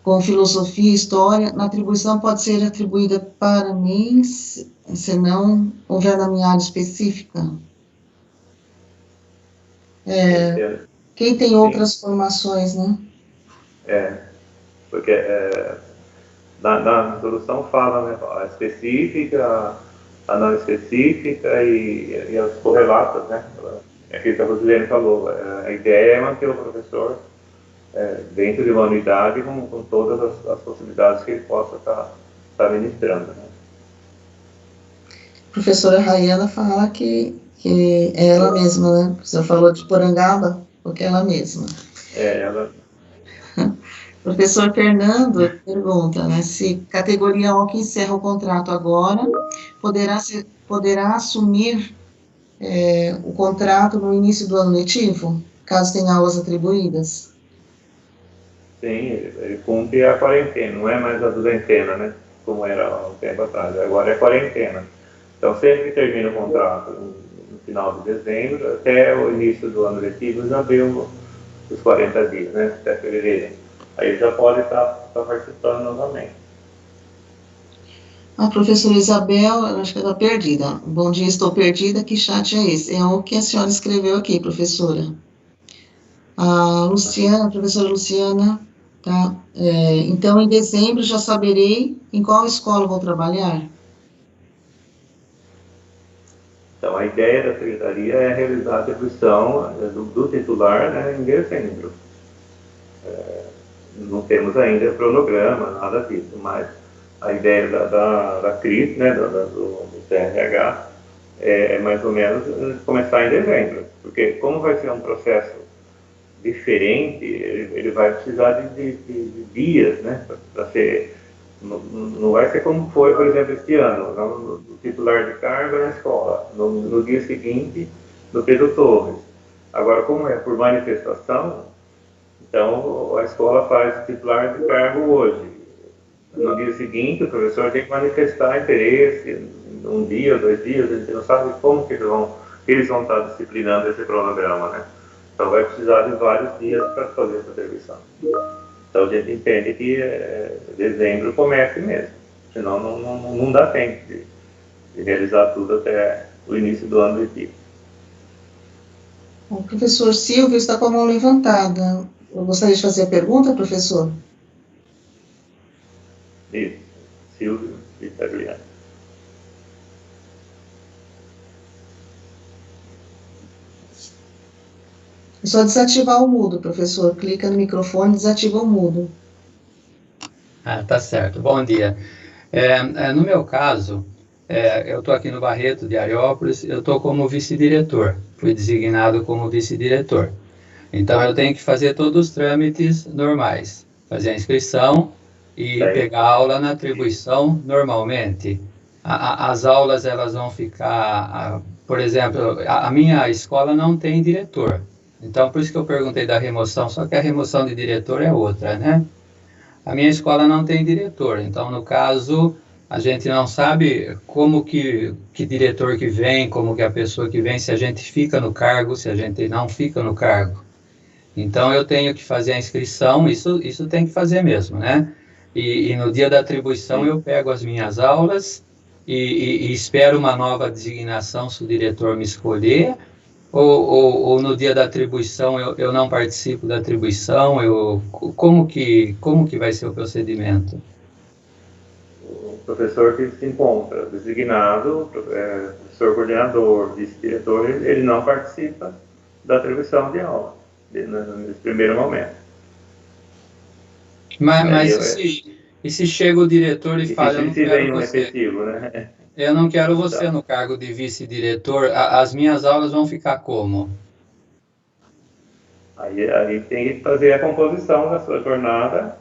com filosofia e história, a atribuição pode ser atribuída para mim, se não houver na minha área específica? Quem tem outras formações, né? Porque na resolução fala, né, a específica, a não específica e as correlatas, né? Aquilo que a Rosilene falou, a ideia é manter o professor dentro de uma unidade com todas as possibilidades que ele possa estar ministrando, né? A professora Rayana fala que é ela mesma, né? Você falou de Porangaba, porque é ela mesma. Ela. Professor Fernando pergunta, né, se categoria O que encerra o contrato agora poderá assumir o contrato no início do ano letivo, caso tenha aulas atribuídas? Sim, ele cumpre a quarentena, não é mais a duzentena, né? Como era há um tempo atrás, agora é quarentena. Então, sempre que termina o contrato no final de dezembro, até o início do ano letivo, já deu os 40 dias, né? Até fevereiro. Aí ele já pode estar participando novamente. A professora Isabel, acho que ela está perdida. Bom dia, estou perdida, que chat é esse? É o que a senhora escreveu aqui, professora. A professora Luciana, tá? Então, em dezembro, já saberei em qual escola vou trabalhar? Então, a ideia da secretaria é realizar a atribuição do titular, né, em dezembro. Não temos ainda cronograma, nada disso, mas a ideia da CRIS, né, do CRH, é mais ou menos começar em dezembro, porque como vai ser um processo diferente, ele vai precisar de dias, né, para ser Não vai ser como foi, por exemplo, este ano, no titular de carga na escola, no dia seguinte, no Pedro Torres. Agora, como é por manifestação, então a escola faz titular de cargo hoje. No dia seguinte, o professor tem que manifestar interesse, um dia, 2 dias, a gente não sabe como que eles vão estar disciplinando esse cronograma, né? Então vai precisar de vários dias para fazer essa atribuição. Então a gente entende que dezembro comece mesmo, senão não dá tempo de realizar tudo até o início do ano letivo. O professor Silvio está com a mão levantada. Eu gostaria de fazer a pergunta, professor? Isso, Silvio Italiano. É só desativar o mudo, professor. Clica no microfone e desativa o mudo. Tá certo. Bom dia. No meu caso, eu estou aqui no Barreto de Areópolis, eu estou como vice-diretor. Fui designado como vice-diretor. Então, eu tenho que fazer todos os trâmites normais. Fazer a inscrição e pegar a aula na atribuição normalmente. As aulas, elas vão ficar... por exemplo, a minha escola não tem diretor. Então, por isso que eu perguntei da remoção, só que a remoção de diretor é outra, né? A minha escola não tem diretor, então, no caso, a gente não sabe como que diretor que vem, como que a pessoa que vem, se a gente fica no cargo, se a gente não fica no cargo. Então, eu tenho que fazer a inscrição, isso tem que fazer mesmo, né? E no dia da atribuição, eu pego as minhas aulas e espero uma nova designação se o diretor me escolher, ou no dia da atribuição eu não participo da atribuição, como que vai ser o procedimento? O professor que se encontra designado, professor coordenador, vice-diretor, ele não participa da atribuição de aula, nesse primeiro momento. Mas e se chega o diretor e fala, eu não quero você, efetivo, né? Eu não quero você no cargo de vice-diretor, as minhas aulas vão ficar como? Aí tem que fazer a composição da sua jornada,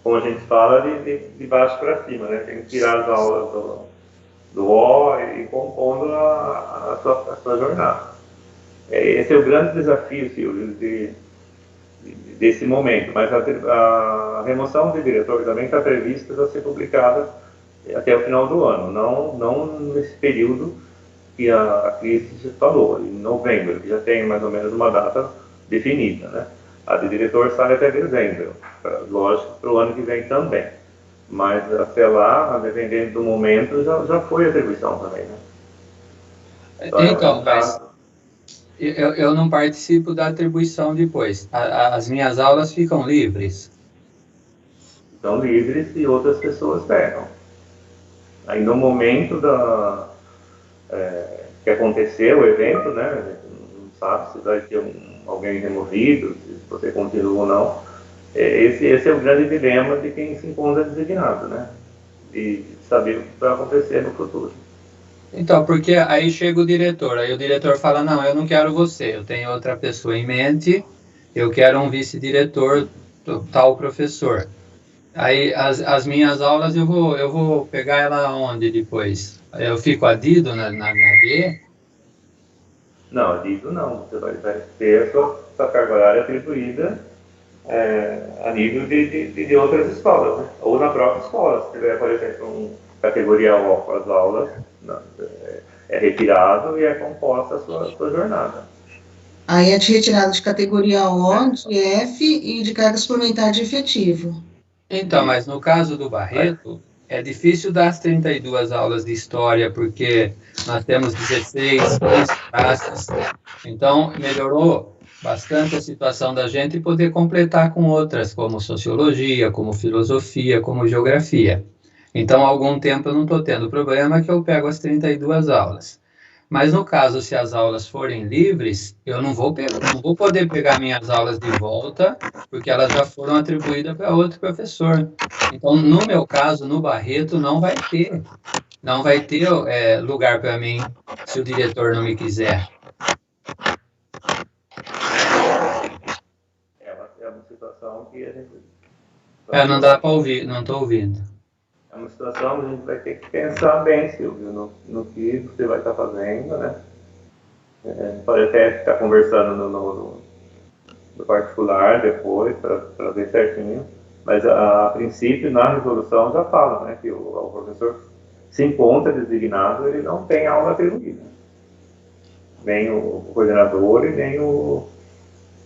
como a gente fala, de baixo para cima, né? Tem que tirar as aulas do O e compondo a sua jornada. Esse é o grande desafio, Silvio, desse momento, mas a remoção de diretor também está prevista a ser publicada até o final do ano, não nesse período que a crise se falou, em novembro, que já tem mais ou menos uma data definida, né? A de diretor sai até dezembro, lógico, para o ano que vem também, mas até lá, dependendo do momento, já foi a atribuição também, né? Então, mas eu não participo da atribuição depois, as minhas aulas ficam livres? Ficam livres e outras pessoas pegam. Aí no momento que aconteceu o evento, né, a gente não sabe se vai ter alguém removido, se você continua ou não. Esse é o grande dilema de quem se encontra designado, né, de saber o que vai acontecer no futuro. Então, porque aí chega o diretor, aí o diretor fala, não, eu não quero você, eu tenho outra pessoa em mente, eu quero um vice-diretor, tal professor. Aí as minhas aulas eu vou pegar ela onde depois? Eu fico adido na D? Não, adido não. Você vai ter a sua carga horária atribuída a nível de outras escolas, né? Ou na própria escola. Se tiver, por exemplo, categoria O com as aulas, é retirado e é composta a sua jornada. Aí é de retirada de categoria O, de F e de carga suplementar de efetivo. Então, mas no caso do Barreto, é difícil dar as 32 aulas de história, porque nós temos 16 classes. Então, melhorou bastante a situação da gente e poder completar com outras, como sociologia, como filosofia, como geografia. Então, há algum tempo eu não estou tendo problema que eu pego as 32 aulas. Mas no caso, se as aulas forem livres, eu não vou poder pegar minhas aulas de volta, porque elas já foram atribuídas para outro professor. Então, no meu caso, no Barreto, não vai ter lugar para mim, se o diretor não me quiser. É uma situação que a gente Não dá para ouvir, não estou ouvindo. É uma situação que a gente vai ter que pensar bem, Silvio, no que você vai estar fazendo, né? Pode até ficar conversando no particular depois, para ver certinho, mas a princípio, na resolução, já fala, né, que o professor se encontra designado, ele não tem aula atribuída. Nem o coordenador e nem o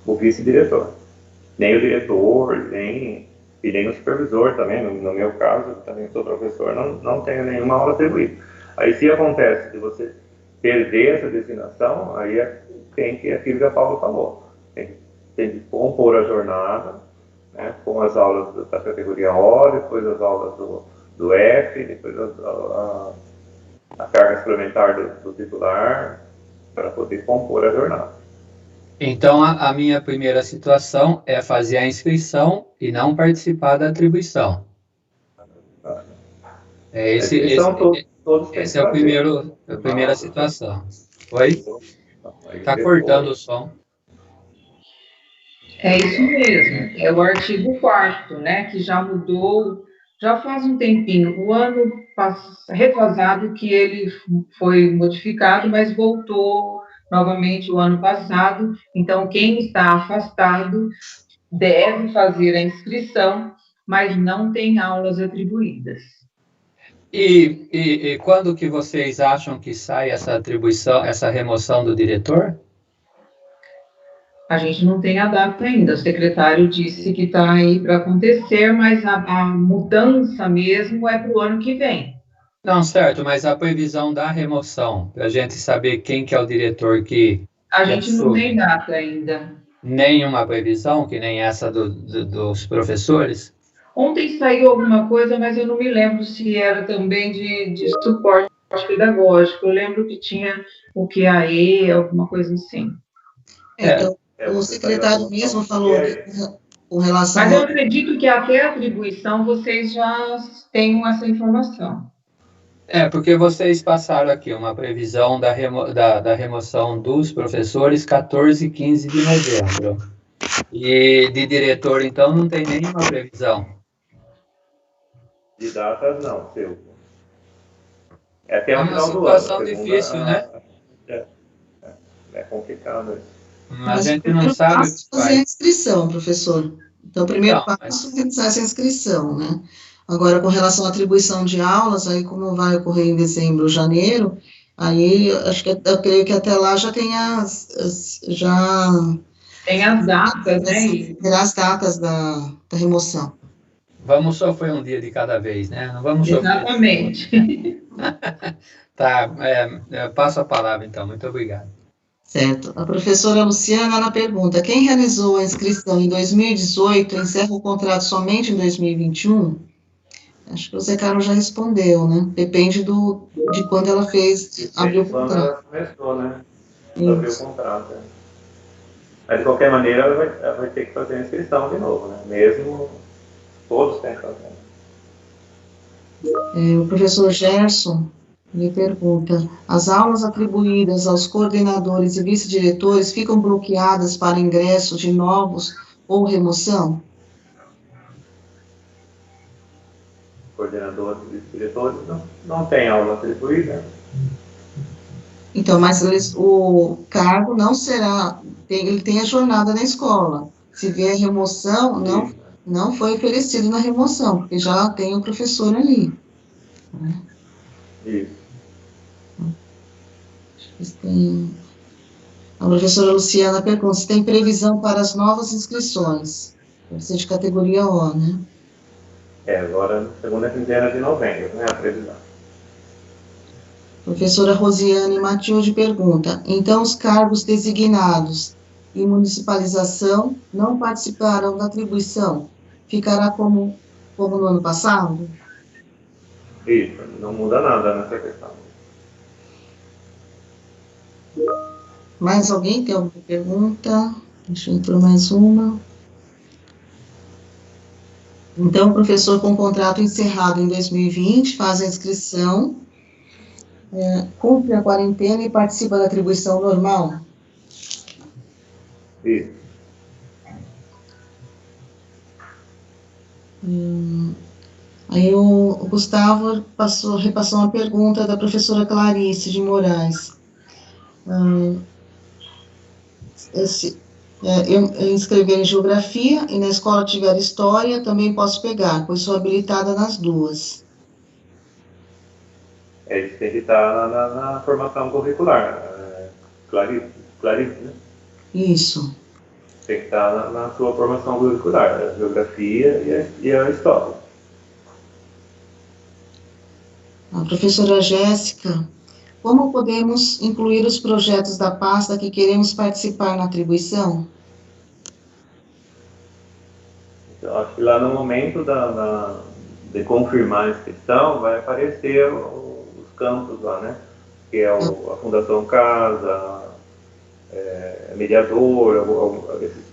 vice-diretor. Nem o diretor, nem o supervisor também, no meu caso, eu também sou professor, não tenho nenhuma aula atribuída. Aí, se acontece de você perder essa designação, aí tem que aquilo que a Paula falou. Tem que compor a jornada, né, com as aulas da categoria O, depois as aulas do F, depois a carga suplementar do titular, para poder compor a jornada. Então, a minha primeira situação é fazer a inscrição e não participar da atribuição. Esse é a primeira situação. Oi? Está cortando o som. É isso mesmo, é o artigo 4º, né, que já mudou, já faz um tempinho, o ano retrasado que ele foi modificado, mas voltou novamente o ano passado, então quem está afastado deve fazer a inscrição, mas não tem aulas atribuídas. E quando que vocês acham que sai essa atribuição, essa remoção do diretor? A gente não tem a data ainda. O secretário disse que está aí para acontecer, mas a mudança mesmo é para o ano que vem. Não, certo, mas a previsão da remoção, para a gente saber quem que é o diretor que... A gente não tem data ainda. Nenhuma previsão, que nem essa dos professores? Ontem saiu alguma coisa, mas eu não me lembro se era também de suporte pedagógico. Eu lembro que tinha o QAE, alguma coisa assim. Então, o secretário mesmo falou com relação... Mas eu acredito que até a atribuição vocês já tenham essa informação. Porque vocês passaram aqui uma previsão da remoção dos professores 14 e 15 de novembro. E de diretor, então, não tem nenhuma previsão? De datas, não, seu. É até o uma final do ano. situação difícil, né? É complicado isso. Mas a gente não sabe... fazer a inscrição, professor. Então, o primeiro passo é realizar essa inscrição, né? Agora, com relação à atribuição de aulas, aí como vai ocorrer em dezembro ou janeiro, aí eu creio que até lá já tem Tem as datas, né? Terá as datas da remoção. Vamos sofrer um dia de cada vez, né? Não vamos sofrer. Exatamente. Tá, passo a palavra, então. Muito obrigado. Certo. A professora Luciana, ela pergunta, quem realizou a inscrição em 2018 encerra o contrato somente em 2021? Acho que o Zé Carlos já respondeu, né? Depende de quando ela abriu o contrato. Quando ela começou, né? Abriu o contrato. Mas, de qualquer maneira, ela vai ter que fazer a inscrição de novo, né? Mesmo todos têm que fazer. O professor Gerson me pergunta, as aulas atribuídas aos coordenadores e vice-diretores ficam bloqueadas para ingresso de novos ou remoção? Coordenadores e vice-diretores não têm aula atribuída. Então, mas o cargo não será, ele tem a jornada na escola. Se vier remoção, não foi oferecido na remoção, porque já tem o professor ali. Isso. A professora Luciana pergunta se tem previsão para as novas inscrições. Deve ser de categoria O, né? Agora, segunda quinzena de novembro, né, a previsão. Professora Rosiane Matilde pergunta, então os cargos designados em municipalização não participarão da atribuição? Ficará como no ano passado? Isso, não muda nada nessa questão. Mais alguém tem alguma pergunta? Deixa eu entrar mais uma. Então, o professor com contrato encerrado em 2020 faz a inscrição, cumpre a quarentena e participa da atribuição normal? Isso. Aí o Gustavo repassou uma pergunta da professora Clarice de Moraes. Eu inscrevi em Geografia e na escola tiver História, também posso pegar, pois sou habilitada nas duas. Isso tem que estar na formação curricular. Clarice, né? Isso. Tem que estar na sua formação curricular, a Geografia e a História. A professora Jéssica, como podemos incluir os projetos da pasta que queremos participar na atribuição? Então, acho que lá no momento de confirmar a inscrição, vai aparecer os campos lá, né? Que é a Fundação Casa, Mediador,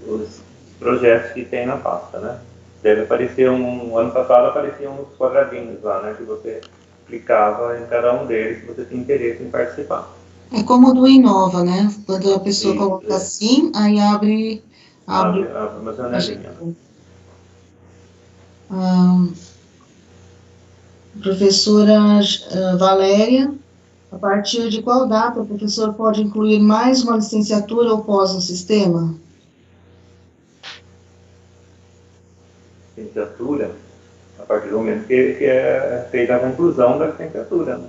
os projetos que tem na pasta, né? Deve aparecer ano passado apareciam uns quadradinhos lá, né? Que você clicava em cada um deles se você tem interesse em participar. É como o do Inova, né? Quando a pessoa coloca assim, aí abre uma janelinha. Professora Valéria, a partir de qual data o professor pode incluir mais uma licenciatura ou pós no sistema? Licenciatura, a partir do momento que é feita a conclusão da licenciatura, né?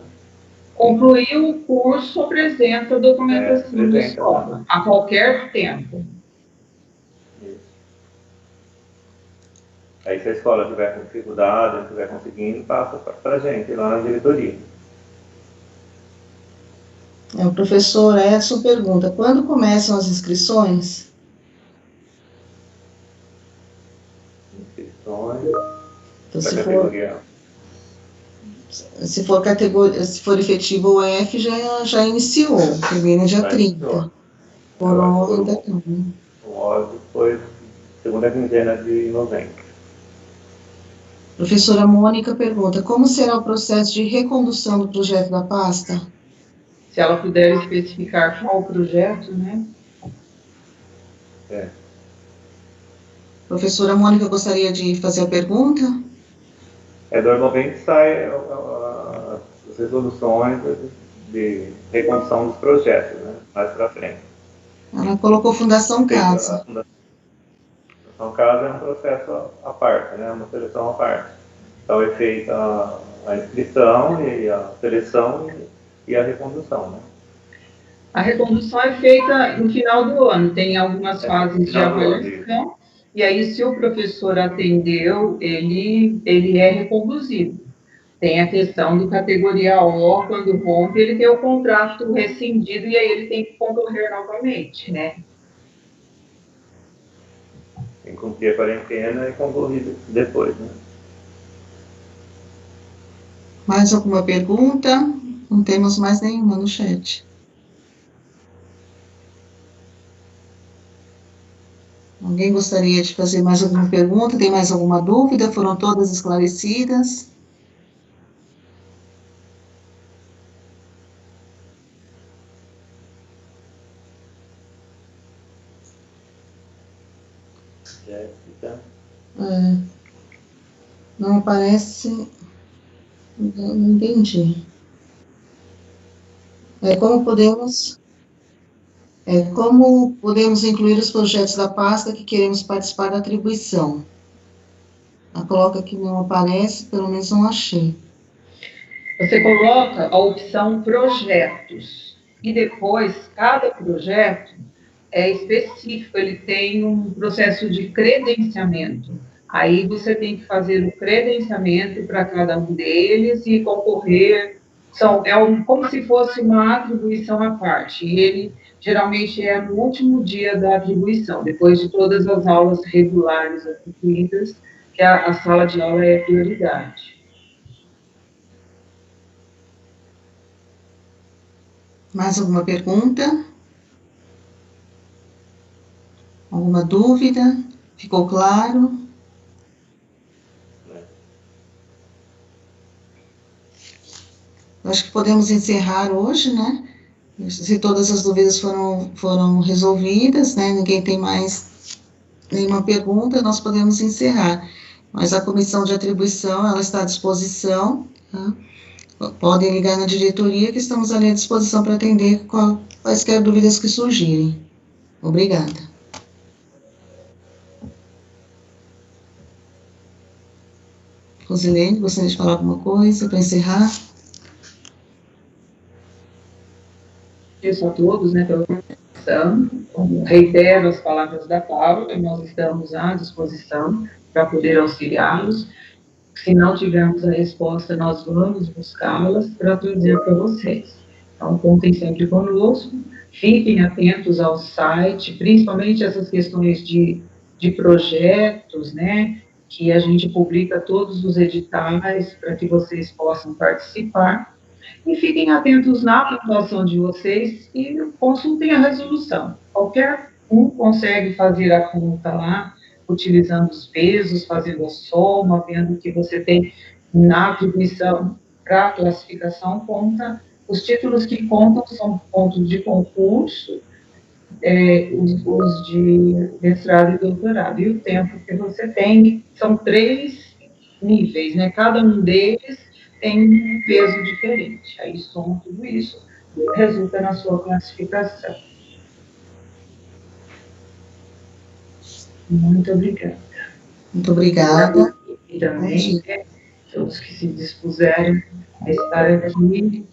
Concluiu o curso, apresenta a documentação da escola, a qualquer tempo. Isso. Aí, se a escola tiver com dificuldade, não estiver conseguindo, passa para a gente, lá na diretoria. O professor Edson pergunta, quando começam as inscrições? Inscrições Então, da categoria. Se for efetivo o F, já iniciou, termina dia 30. Por ainda não. O óbvio foi segunda quinzena de novembro. Professora Mônica pergunta, como será o processo de recondução do projeto da pasta? Se ela puder especificar qual o projeto, né? Professora Mônica gostaria de fazer a pergunta? Normalmente sai as resoluções de recondução dos projetos, né? Mais para frente. Ela colocou Fundação Casa. A Fundação Casa é um processo à parte, né? Uma seleção à parte. Então é feita a inscrição e a seleção e a recondução, né? A recondução é feita no final do ano, tem algumas fases de avaliação, e aí se o professor atendeu, ele é reconduzido. Tem a questão do categoria O, quando rompe, ele tem o contrato rescindido, e aí ele tem que concorrer novamente, né? Tem que cumprir a quarentena e concorrido depois, né? Mais alguma pergunta? Não temos mais nenhuma no chat. Alguém gostaria de fazer mais alguma pergunta? Tem mais alguma dúvida? Foram todas esclarecidas? Jéssica. Não aparece. Não entendi. Como podemos incluir os projetos da pasta que queremos participar da atribuição? Ela coloca que não aparece, pelo menos não achei. Você coloca a opção projetos, e depois, cada projeto é específico, ele tem um processo de credenciamento. Aí você tem que fazer o credenciamento para cada um deles e concorrer. Como se fosse uma atribuição à parte. E ele geralmente é no último dia da atribuição, depois de todas as aulas regulares atribuídas, que a sala de aula é prioridade. Mais alguma pergunta? Alguma dúvida? Ficou claro? Acho que podemos encerrar hoje, né? Se todas as dúvidas foram resolvidas, né? Ninguém tem mais nenhuma pergunta, nós podemos encerrar. Mas a comissão de atribuição, ela está à disposição, tá? Podem ligar na diretoria, que estamos ali à disposição para atender quaisquer dúvidas que surgirem. Obrigada. Rosilene, gostaria de falar alguma coisa para encerrar? Agradeço a todos, né, pela participação. Reitero as palavras da Paula, nós estamos à disposição para poder auxiliá-los. Se não tivermos a resposta, nós vamos buscá-las para trazer para vocês. Então, contem sempre conosco, fiquem atentos ao site, principalmente essas questões de projetos, né, que a gente publica todos os editais para que vocês possam participar. E fiquem atentos na pontuação de vocês e consultem a resolução. Qualquer um consegue fazer a conta lá, utilizando os pesos, fazendo a soma, vendo que você tem na atribuição para a classificação, conta. Os títulos que contam são pontos de concurso, os de mestrado e doutorado. E o tempo que você tem são 3 níveis, né? Cada um deles tem um peso diferente. Aí soma tudo isso, resulta na sua classificação. Muito obrigada. Muito obrigada. E também todos que se dispuserem a estar aqui